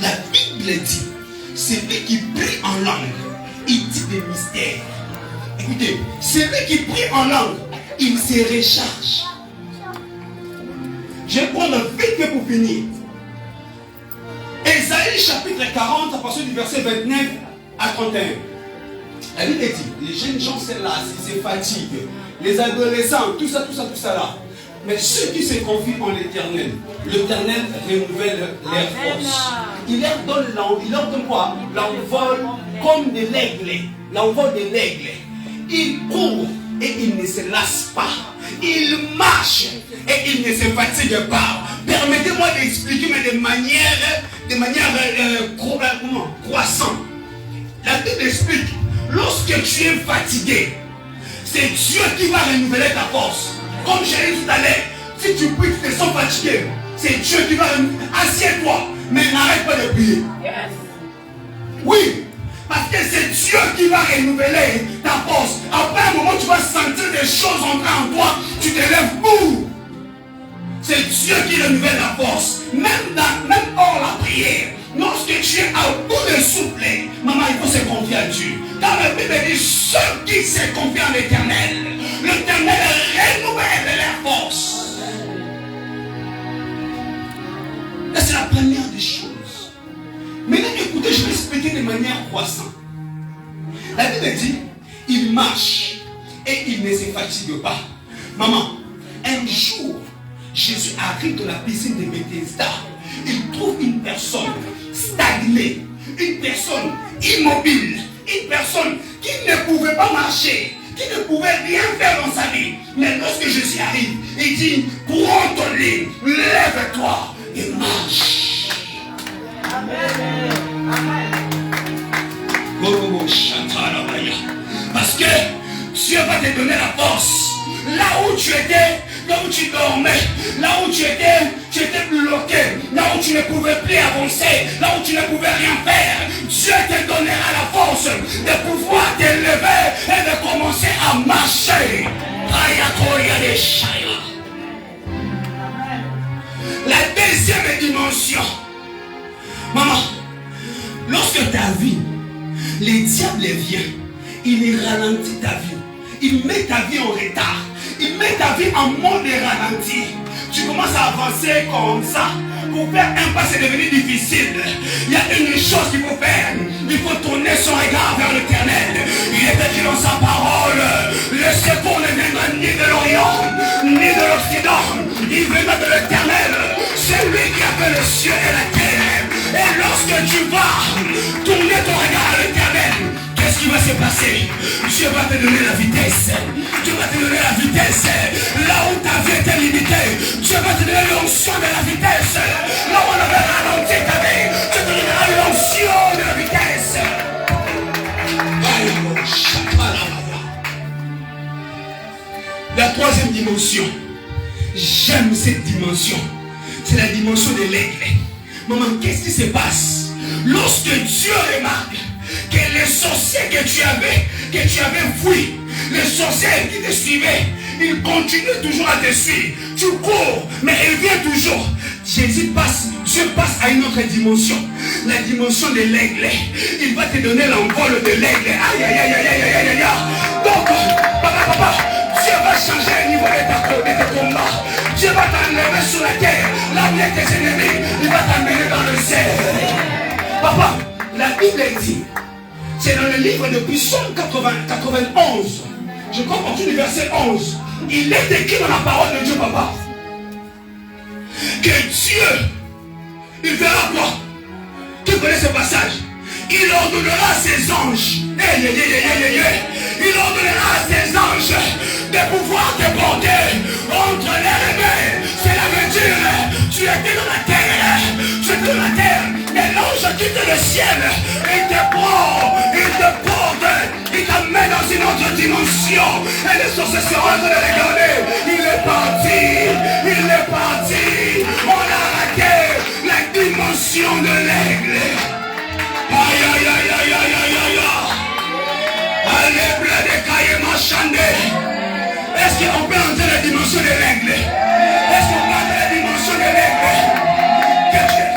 La Bible dit, celui qui prie en langue, il dit des mystères. Écoutez, celui qui prie en langue, il se recharge. Je vais prendre vite fait pour finir. Ésaïe chapitre 40, à partir du verset 29 à 31. La Bible dit, les jeunes gens c'est là, ils se fatiguent. Les adolescents, tout ça là. Mais ceux qui se confient en l'Éternel renouvelle leur force. Il leur donne quoi? L'envol comme de l'aigle. L'envol de l'aigle. Il court et il ne se lasse pas. Il marche et il ne se fatigue pas. Permettez-moi d'expliquer, mais de manière croissante. La Bible explique, lorsque tu es fatigué, c'est Dieu qui va renouveler ta force. Comme j'ai dit tout à l'heure, si tu pries, tu te sens fatigué, c'est Dieu qui va renouveler. Assieds-toi, mais n'arrête pas de prier. Yes. Oui, parce que c'est Dieu qui va renouveler ta force. Après un moment, tu vas sentir des choses entrer en toi, tu te lèves boum. C'est Dieu qui renouvelle la force. Même hors la prière, lorsque tu es à bout de souffle, maman, il faut se confier à Dieu. Dans la Bible dit, ceux qui se confient en l'Éternel, l'Éternel renouvelle leur force. Là, c'est la première des choses. Maintenant, écoutez, je vais expliquer de manière croissante. La Bible dit, il marche et il ne se fatigue pas. Maman, un jour, Jésus arrive dans la piscine de Bethesda. Il trouve une personne stagnée, une personne immobile, une personne qui ne pouvait pas marcher, qui ne pouvait rien faire dans sa vie. Mais lorsque Jésus arrive, il dit, prends ton lit, lève-toi et marche. Amen. Amen. Parce que Dieu va te donner la force. Là où tu étais, là où tu dormais, là où tu étais bloqué, là où tu ne pouvais plus avancer, là où tu ne pouvais rien faire, Dieu te donnera la force de pouvoir te lever et de commencer à marcher. La deuxième dimension, maman, lorsque ta vie, les diables viennent, il ralentit ta vie, il met ta vie en retard. Il met ta vie en mode ralenti. Tu commences à avancer comme ça. Pour faire un pas, c'est devenu difficile. Il y a une chose qu'il faut faire. Il faut tourner son regard vers l'Éternel. Il est dit dans sa parole, le secours ne viendra ni de l'Orient, ni de l'Occident. Il viendra de l'Éternel. C'est lui qui a fait le ciel et la terre. Et lorsque tu vas tourner ton regard à l'Éternel, qu'est-ce qui va se passer. Dieu va te donner la vitesse. Dieu va te donner la vitesse. Là où ta vie était limitée, Dieu va te donner l'onction de la vitesse. Là où on avait ralenti ta vie, Dieu te donnera l'onction de la vitesse. La troisième dimension, j'aime cette dimension, c'est la dimension de l'aigle. Maman, qu'est-ce qui se passe lorsque Dieu remarque que les sorciers que tu avais fui, les sorciers qui te suivaient, ils continuent toujours à te suivre. Tu cours, mais ils viennent toujours. Jésus passe, Dieu passe à une autre dimension, la dimension de l'aigle. Il va te donner l'envol de l'aigle. Aïe, aïe, aïe, aïe, aïe, aïe, aïe. Donc, papa, Dieu va changer le niveau de tes combats. Dieu va t'enlever sur la terre, là où il y a tes ennemis, il va t'amener dans le ciel. Papa, la Bible dit, c'est dans le livre de Psaume 91, je crois qu'en du verset 11, il est écrit dans la parole de Dieu, papa, que Dieu, il verra quoi? Tu connais ce passage? Il ordonnera à ses anges, il ordonnera à ses anges de pouvoir te porter entre les mains. Cela veut dire, tu étais dans la terre, et l'ange quitte le ciel, il te prend, il te porte, il t'amène dans une autre dimension, et les sorciers seront en train de regarder. Il est parti, on a raté la dimension de l'aigle. Aïe, aïe, aïe, aïe, aïe, aïe, aïe, allez, blé de caillements chandés. Est-ce qu'on peut entrer la dimension de l'aigle? Est-ce qu'on peut entrer la dimension de l'aigle?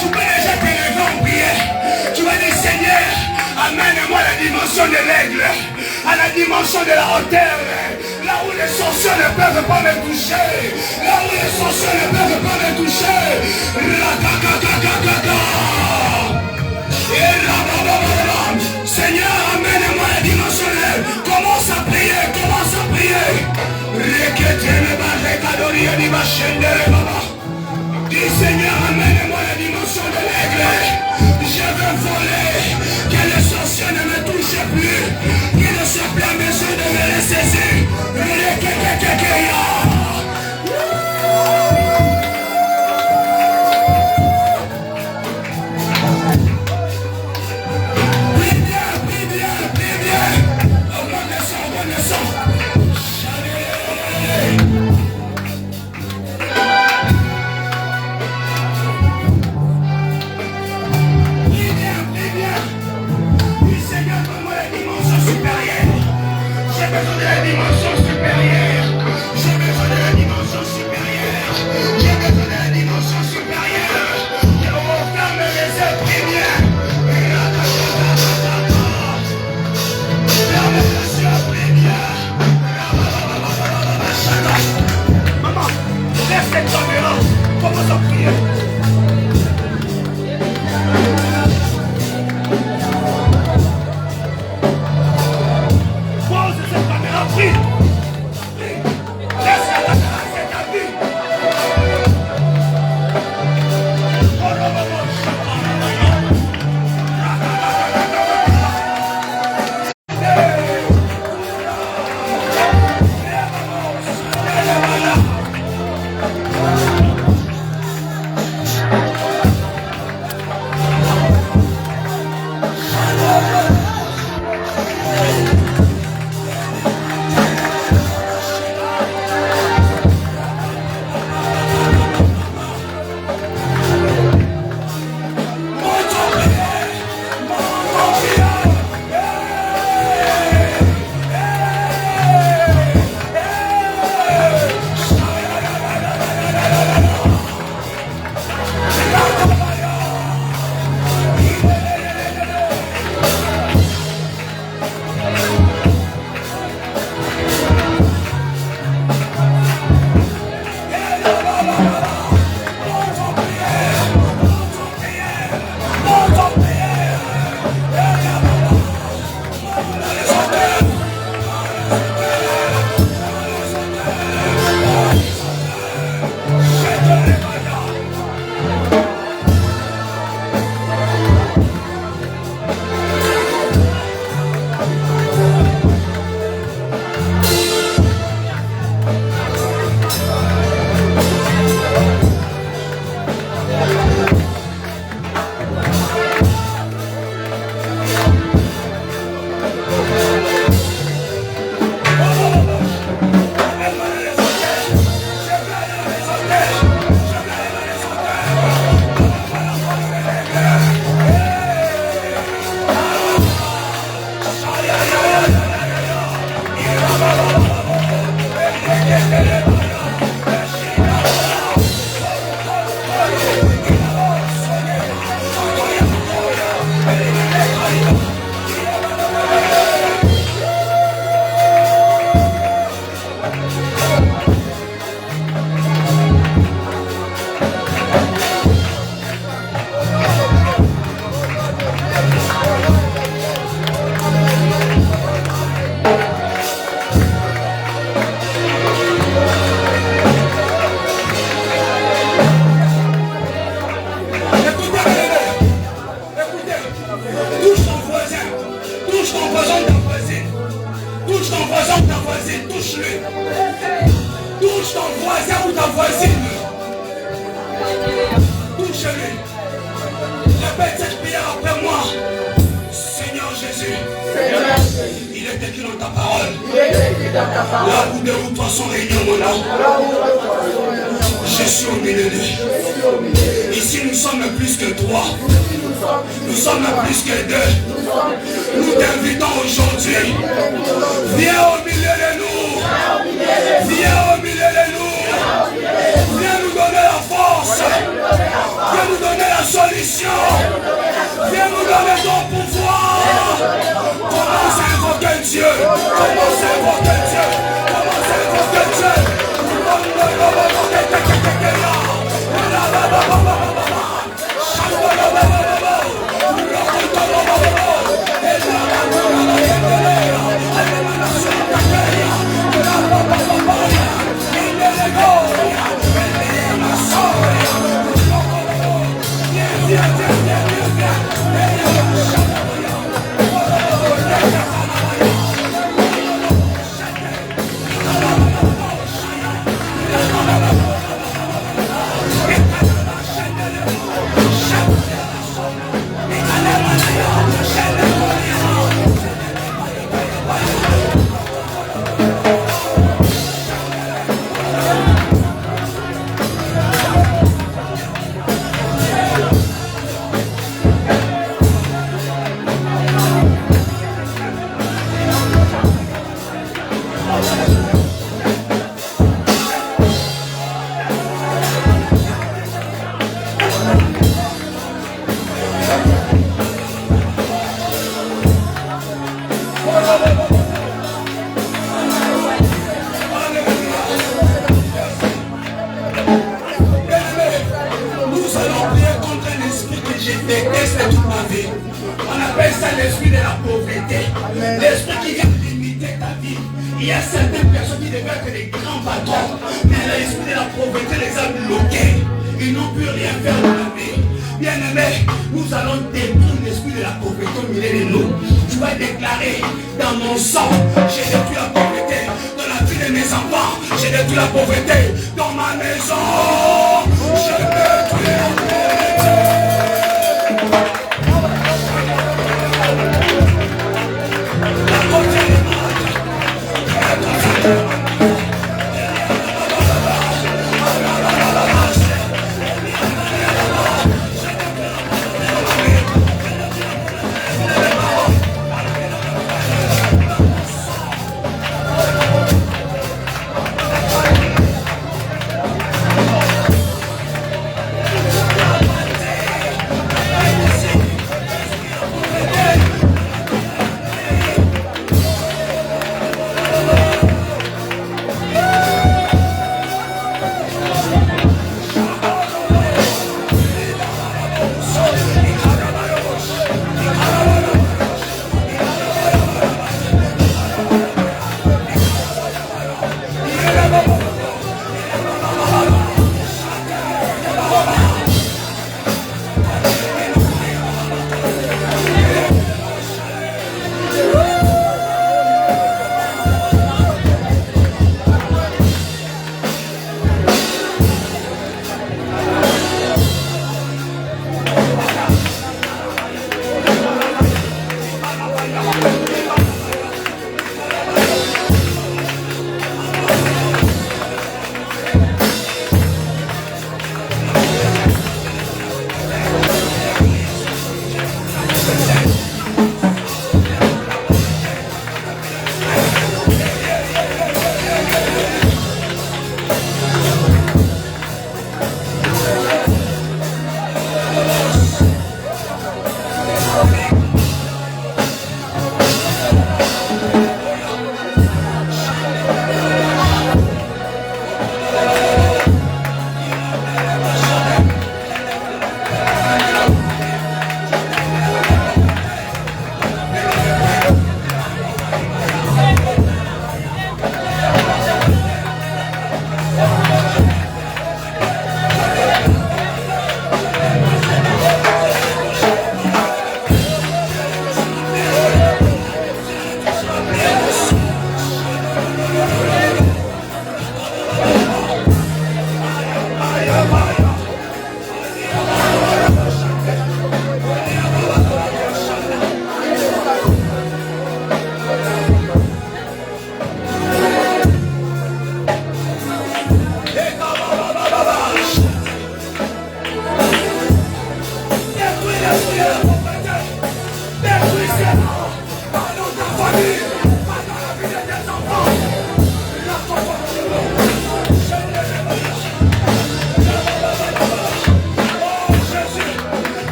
Tu peux déjà te lever en prière. Tu vas dire, Seigneur, amène-moi à la dimension de l'aigle, à la dimension de la hauteur, là où les sorciers ne peuvent pas me toucher, là où les sorciers ne peuvent pas me toucher. Seigneur, amène-moi à la dimension de l'aigle. Commence à prier. Dis, Seigneur, amène-moi à la dimension de l'aigle. Je veux voler, que les sorciers ne me touchent plus, qu'ils ne soient plus en mesure de me les saisir. Prie bien. Augmente le son. J'ai besoin de la dimension supérieure. J'ai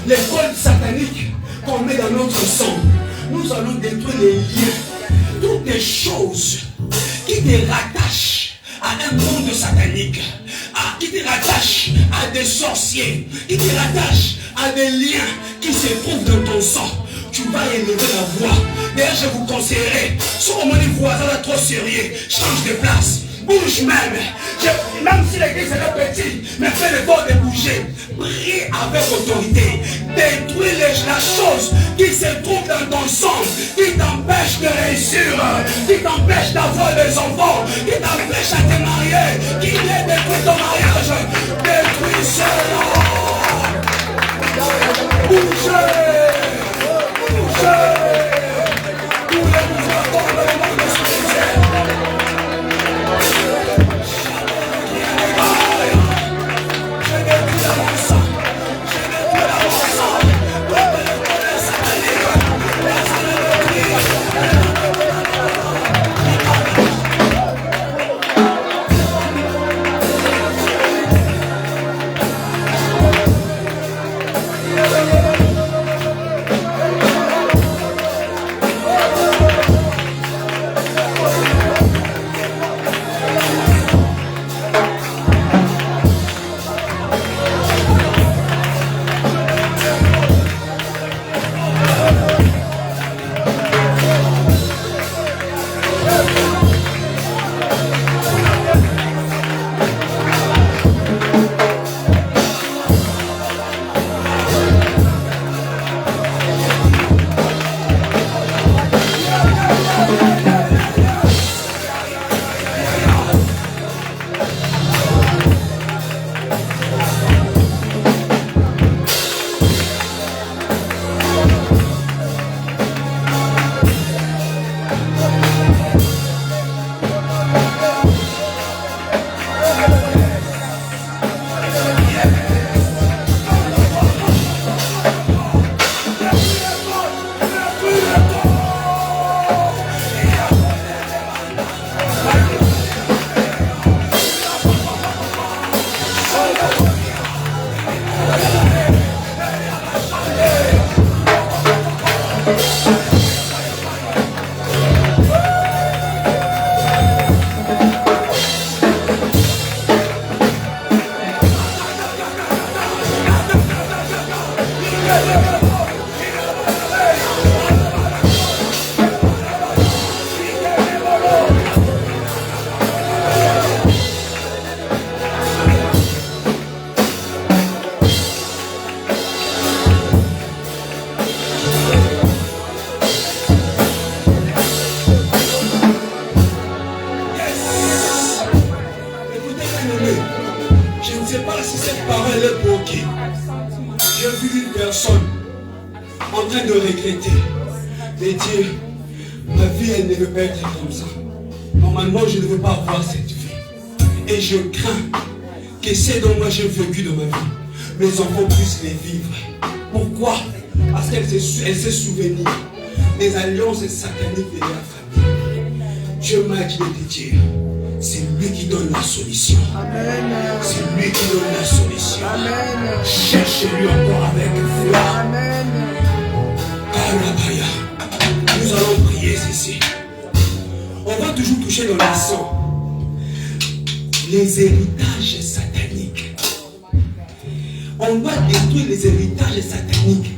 l'école satanique qu'on met dans notre sang. Nous allons détruire les liens, toutes les choses qui te rattachent à un monde satanique, qui te rattachent à des sorciers, qui te rattachent à des liens qui se trouvent dans ton sang. Tu vas élever la voix. D'ailleurs, je vous conseillerais, si on est voisin là trop sérieux, change de place. Bouge même. Même si l'église est petite, mais fais l'effort de bouger. Prie avec autorité. Détruis la chose qui se trouve dans ton sang, qui t'empêche de réussir, qui t'empêche d'avoir des enfants, qui t'empêche à te marier, qui détruit ton mariage. Détruis cela. Bougez. Bougez. Tous les mouvements dans le monde spirituel. Je crains que ce dont moi j'ai vécu dans ma vie, mes enfants puissent les vivre. Pourquoi? Parce qu'elle s'est souvenue des alliances sataniques de leur famille. Dieu m'a dit de te dire, c'est lui qui donne la solution. C'est lui qui donne la solution. Cherchez-lui encore avec foi. Nous allons prier ceci. On va toujours toucher dans le sang. Les héritages sataniques. On doit détruire les héritages sataniques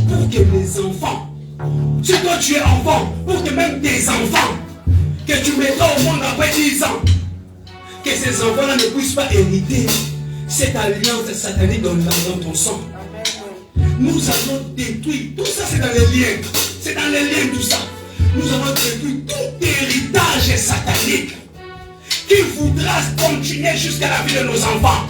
pour que les enfants, si toi tu es enfant, pour que même tes enfants, que tu mettras au monde après 10 ans, que ces enfants-là ne puissent pas hériter cette alliance satanique dans ton sang. Nous allons détruire, tout ça c'est dans les liens, c'est dans les liens tout ça. Nous allons détruire tout héritage satanique qui voudra continuer jusqu'à la vie de nos enfants.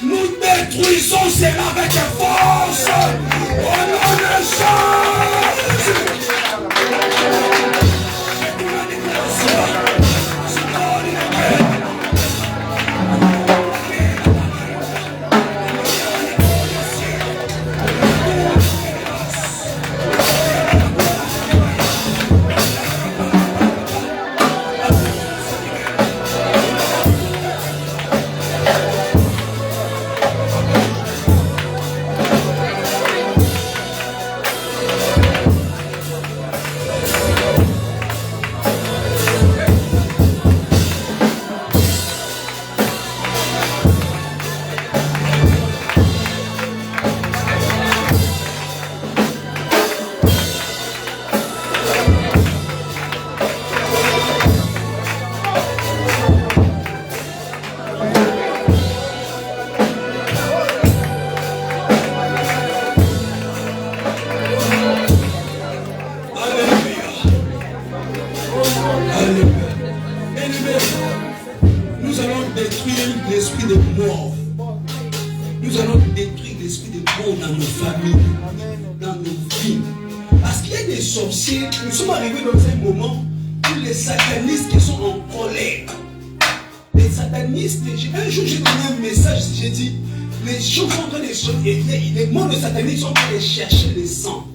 Nous détruisons cela avec force. Au nom de Jésus. nous allons détruire l'esprit de mort dans nos familles, dans nos vies. Parce qu'il y a des sorciers, nous sommes arrivés dans un moment où les satanistes qui sont en colère. Les satanistes, un jour j'ai donné un message, j'ai dit, les gens sont en train de chercher, les mondes sataniques sont en train de chercher le sang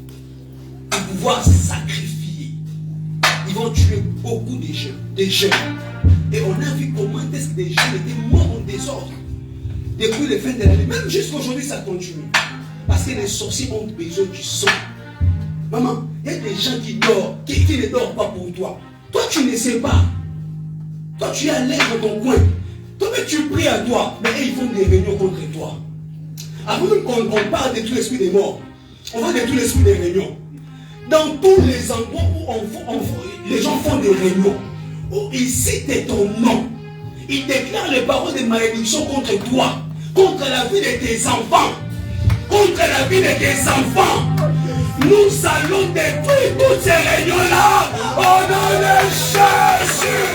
pour pouvoir sacrifier. Ils vont tuer beaucoup de jeunes. Et on a vu comment est-ce que des jeunes étaient morts en désordre. Depuis les fins de l'année, même jusqu'à aujourd'hui, ça continue. Parce que les sorciers ont besoin du sang. Maman, il y a des gens qui dorment, qui ne dorment pas pour toi. Toi, tu ne sais pas. Toi, tu es à l'aise dans ton coin. Toi, tu pries à toi, mais ils font des réunions contre toi. Avant même qu'on parle de tout l'esprit des morts, on va de tout l'esprit des réunions. Dans tous les endroits où les gens font des réunions, où ils citent ton nom, ils déclarent les paroles de malédiction contre toi, contre la vie de tes enfants, contre la vie de tes enfants. Nous allons détruire toutes ces réunions-là au nom de Jésus.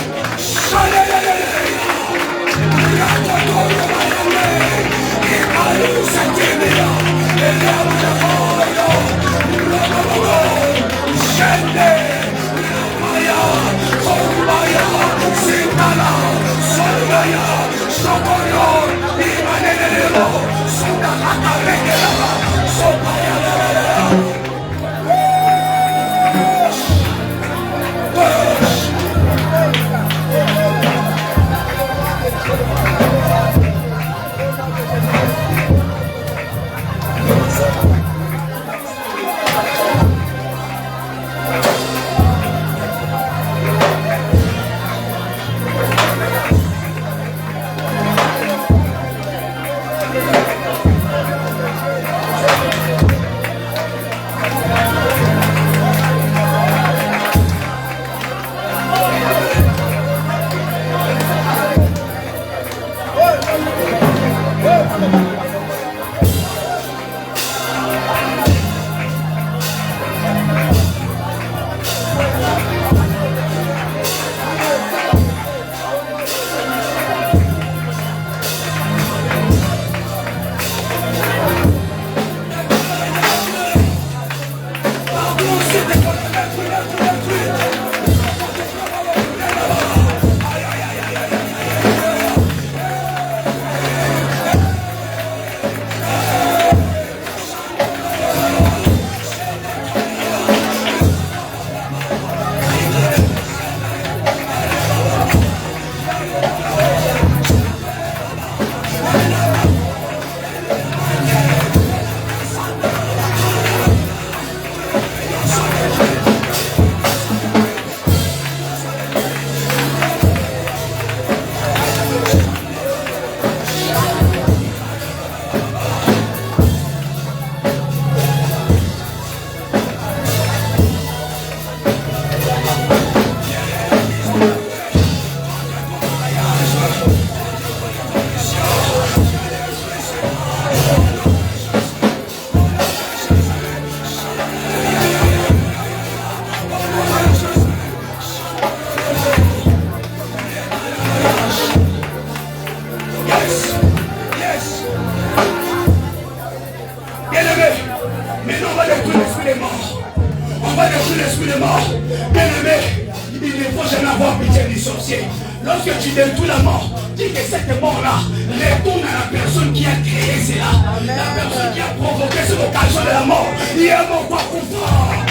Lorsque tu détruis la mort, dis que cette mort-là retourne à la personne qui a créé cela. La personne qui a provoqué cette occasion de la mort. Il est mort par pouvoir.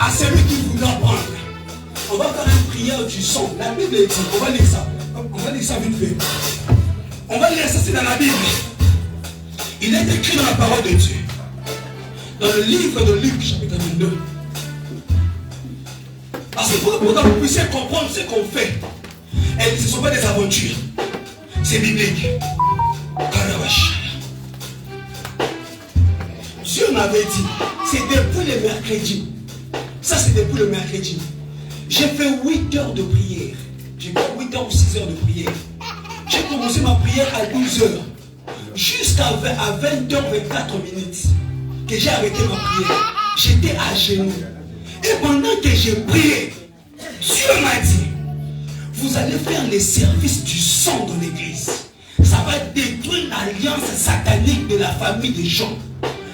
à celui qui voudra prendre. On va faire une prière du sang. La Bible est dit, on va lire ça. On va lire ça vite fait. On va lire ça, c'est dans la Bible. Il est écrit dans la parole de Dieu. Dans le livre de Luc, chapitre 22. Parce que pour que vous puissiez comprendre ce qu'on fait, et ce ne sont pas des aventures. C'est biblique. Dieu m'avait dit, c'est depuis le mercredi. Ça, c'est depuis le mercredi. J'ai fait 8 heures de prière. J'ai fait 8 heures ou 6 heures de prière. J'ai commencé ma prière à 12 heures. Jusqu'à 20h24 minutes. Que j'ai arrêté ma prière. J'étais à genoux. Et pendant que j'ai prié, Dieu m'a dit, vous allez faire les services du sang dans l'église. Ça va détruire l'alliance satanique de la famille des gens.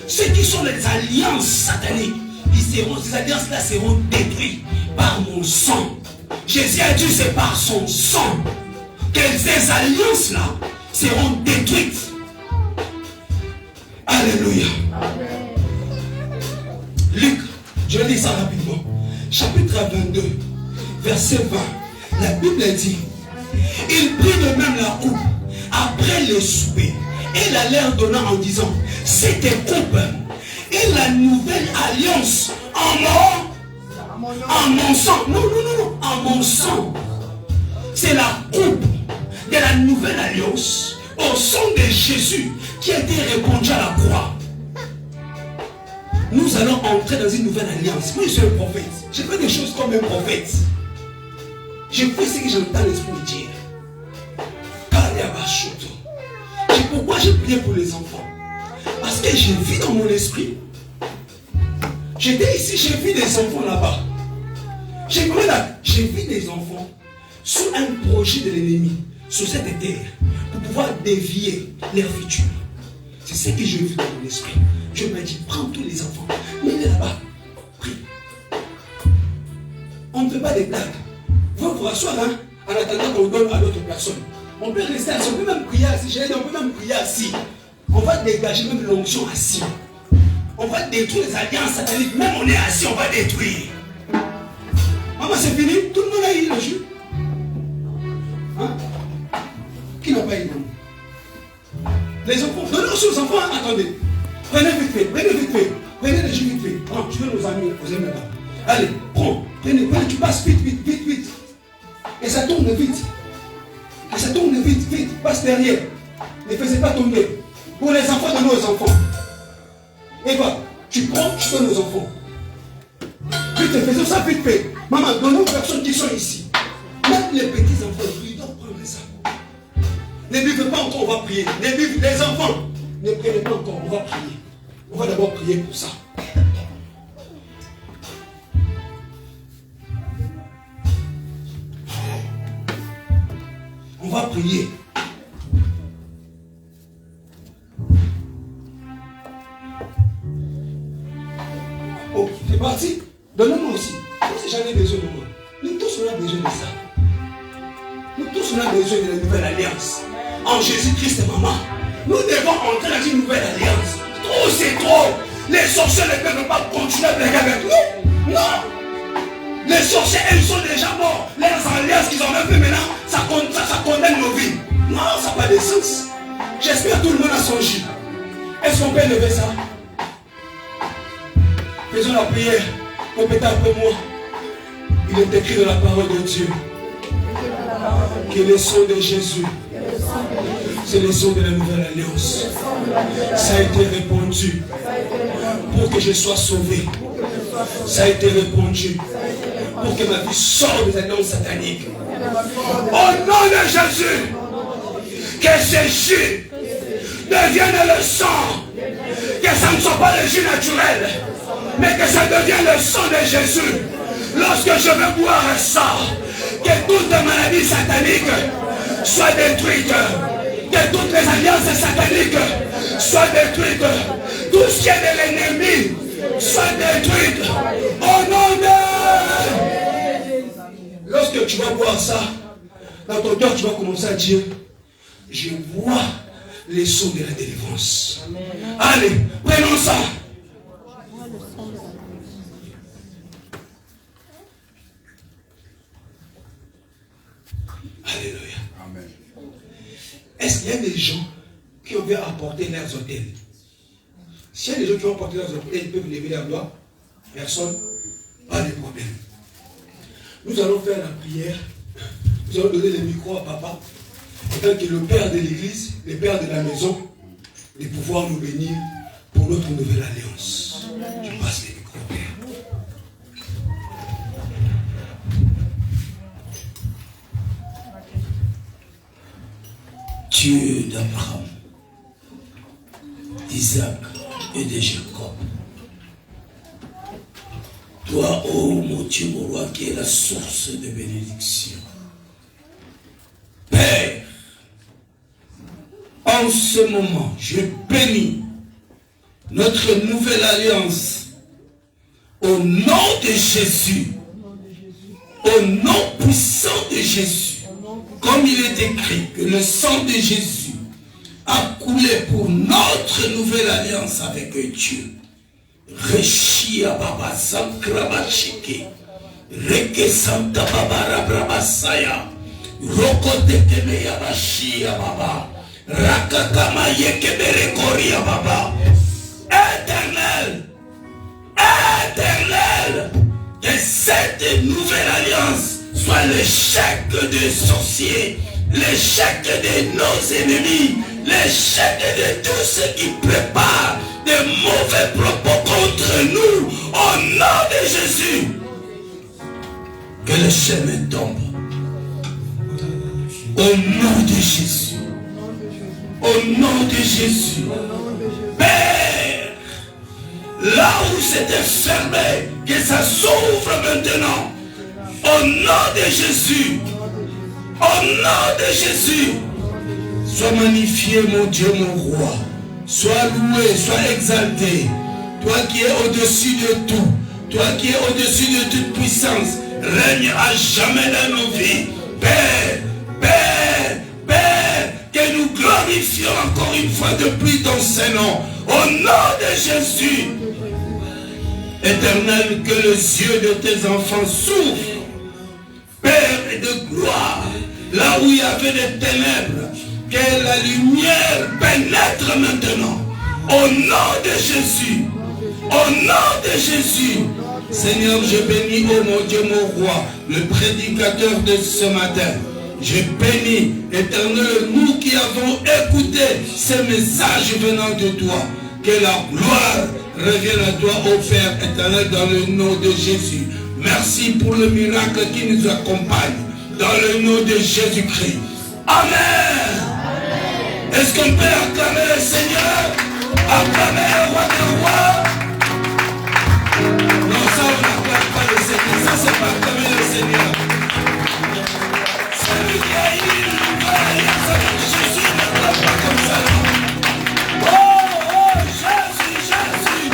Ceux qui sont les alliances sataniques, ces alliances-là seront détruites par mon sang. Jésus a dit, c'est par son sang que ces alliances-là seront détruites. Alléluia. Luc, je lis ça rapidement. Chapitre 22, verset 20. La Bible dit, il prit de même la coupe après le souper et la leur donna en disant, cette coupe est la nouvelle alliance en mon sang. Non, en mon sang. C'est la coupe de la nouvelle alliance au sang de Jésus qui a été répandu à la croix. Nous allons entrer dans une nouvelle alliance. Moi, je suis un prophète. Je fais des choses comme un prophète. Je fais ce que j'entends l'Esprit me dire. C'est pourquoi j'ai prié pour les enfants. Parce que j'ai vu dans mon esprit. J'étais ici, j'ai vu des enfants là-bas. J'ai vu des enfants sous un projet de l'ennemi, sur cette terre, pour pouvoir dévier leur futur. C'est ce que j'ai vu dans mon esprit. Je me dis, prends tous les enfants, mets-les là-bas, prie. On ne fait pas des blagues. Vous vous rasseoir, hein, en attendant qu'on donne à l'autre personne. On peut rester assis, on peut même prier assis. J'ai dit, on peut même prier assis. On va dégager même l'onction assis. On va détruire les alliances sataniques. Même on est assis, on va détruire. Maman, c'est fini. Tout le monde a eu le jus. Hein? Qui n'a pas eu le Les enfants, donnez aussi aux enfants. Hein? Attendez. Prenez vite fait. Prenez le jus vite fait. Prends, je donne aux amis, aux amis là. Allez, prends. Prenez, tu passes vite. Et ça tourne vite. Vite, passe derrière. Ne faisez pas tomber. Pour les enfants, donnez aux enfants. Et voilà, tu prends, tu donnes aux enfants. Vite, faisons ça vite fait. Maman, donnez aux personnes qui sont ici. Même les petits enfants, ils doivent prendre ça. Ne buvez pas encore, on va prier. Les enfants, ne prenez pas encore, on va prier. On va d'abord prier pour ça. On va prier. Oh, c'est parti. Donnez-moi aussi. Moi aussi j'en ai besoin de moi. Nous tous on a besoin de ça. Nous tous on a besoin de la nouvelle alliance. En Jésus-Christ, maman. Nous devons entrer dans une nouvelle alliance. Trop c'est trop. Les sorciers ne peuvent pas continuer à blaguer avec nous. Non. Les sorciers, elles sont déjà morts. Les alliances qu'ils ont fait maintenant, ça condamne nos vies. Non, ça n'a pas de sens. J'espère que tout le monde a son jus. Est-ce qu'on peut lever ça? Faisons la prière. Répétez après moi. Il est écrit dans la parole de Dieu que le sang de Jésus, c'est le sang de la nouvelle alliance. Ça a été répandu pour que je sois sauvé. Ça a été répandu pour que ma vie sorte des alliances sataniques. Au nom de Jésus, que ce jus devienne le sang. Que ça ne soit pas le jus naturel, mais que ça devienne le sang de Jésus. Lorsque je vais boire ça, que toute maladie satanique soit détruite. Que toutes les alliances sataniques soient détruites. Tout ce qui est de l'ennemi soit détruit. Au nom de... Lorsque tu vas boire ça, dans ton cœur, tu vas commencer à dire, je vois les sons de la délivrance. Amen. Allez, prenons ça. Alléluia. Amen. Est-ce qu'il y a des gens qui ont bien apporté leurs hôtels? S'il y a des gens qui ont apporté leurs hôtels, ils peuvent lever la voix. Personne, pas de problème. Nous allons faire la prière. Nous allons donner le micro à papa. Afin que le père de l'église, le père de la maison, de pouvoir nous bénir pour notre nouvelle alliance. Je passe le micro, père. Dieu d'Abraham, d'Isaac et de Jacob. Toi, ô mon Dieu, mon roi, qui est la source de bénédiction. Père, en ce moment, je bénis notre nouvelle alliance au nom de Jésus, au nom puissant de Jésus. Comme il est écrit que le sang de Jésus a coulé pour notre nouvelle alliance avec Dieu. Reshia baba sankrabachike, reke santa baba rabrabasaya, rokote kemeya bashia baba, rakakama yekebere koria baba. Éternel, éternel, que cette nouvelle alliance soit l'échec des sorciers, l'échec de nos ennemis, l'échec de tous ceux qui préparent de mauvais propos contre nous, au nom de Jésus. Que le chemin tombe. Au nom de Jésus. Au nom de Jésus. Père, là où c'était fermé, que ça s'ouvre maintenant. Au nom de Jésus. Au nom de Jésus. Sois magnifié, mon Dieu, mon roi. Sois loué, sois exalté. Toi qui es au-dessus de tout. Toi qui es au-dessus de toute puissance. Règne à jamais dans nos vies. Père, Père, Père, que nous glorifions encore une fois de plus ton Saint-Nom. Au nom de Jésus. Éternel, que les yeux de tes enfants s'ouvrent. Père de gloire, là où il y avait des ténèbres, que la lumière pénètre maintenant. Au nom de Jésus. Au nom de Jésus. Seigneur, je bénis, oh mon Dieu, mon roi, le prédicateur de ce matin. Je bénis, Éternel, nous qui avons écouté ces messages venant de toi. Que la gloire revienne à toi, ô Père éternel, dans le nom de Jésus. Merci pour le miracle qui nous accompagne. Dans le nom de Jésus-Christ. Amen. Est-ce qu'on peut acclamer le Seigneur? Acclamer le roi des rois? Non, ça on n'acclame pas le Seigneur. Ça c'est pas acclamer le Seigneur. Celui qui a eu une nouvelle alliance avec Jésus n'acclame pas comme ça. Oh, oh, Jésus, Jésus.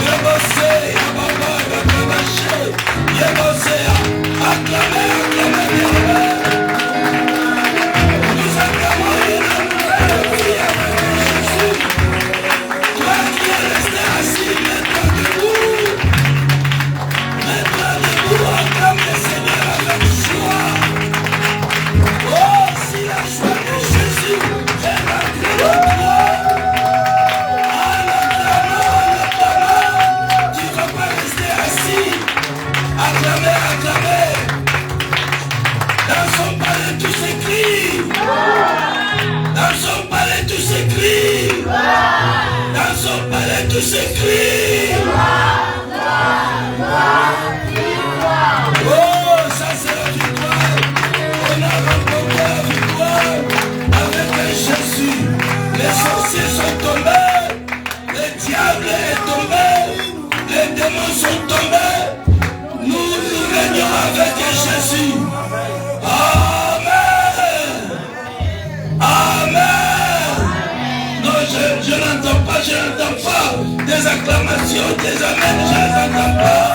Rebosé, Yababa, Yababa, Yabosé, acclamez, acclamez, acclamez. Nous acclamons une nouvelle vie avec Jésus. Toi qui es resté assis, mets-toi debout. Mets-toi debout, acclame le Seigneur avec joie. Oh, si la joie de Jésus est la gloire de toi. Tu ne vas pas rester assis. Acclamez, acclamez. Dans son palais tout s'écrit. Dans son palais tout s'écrit. Dans son palais tout s'écrit. Oh, ça c'est la victoire. On a remporté la victoire avec Jésus. Les sorciers sont tombés. Le diable est tombé. Les démons sont tombés. Nous régnons avec Jésus. Amen. Amen. Non, je n'entends pas des acclamations, des amens, je ne les entends pas.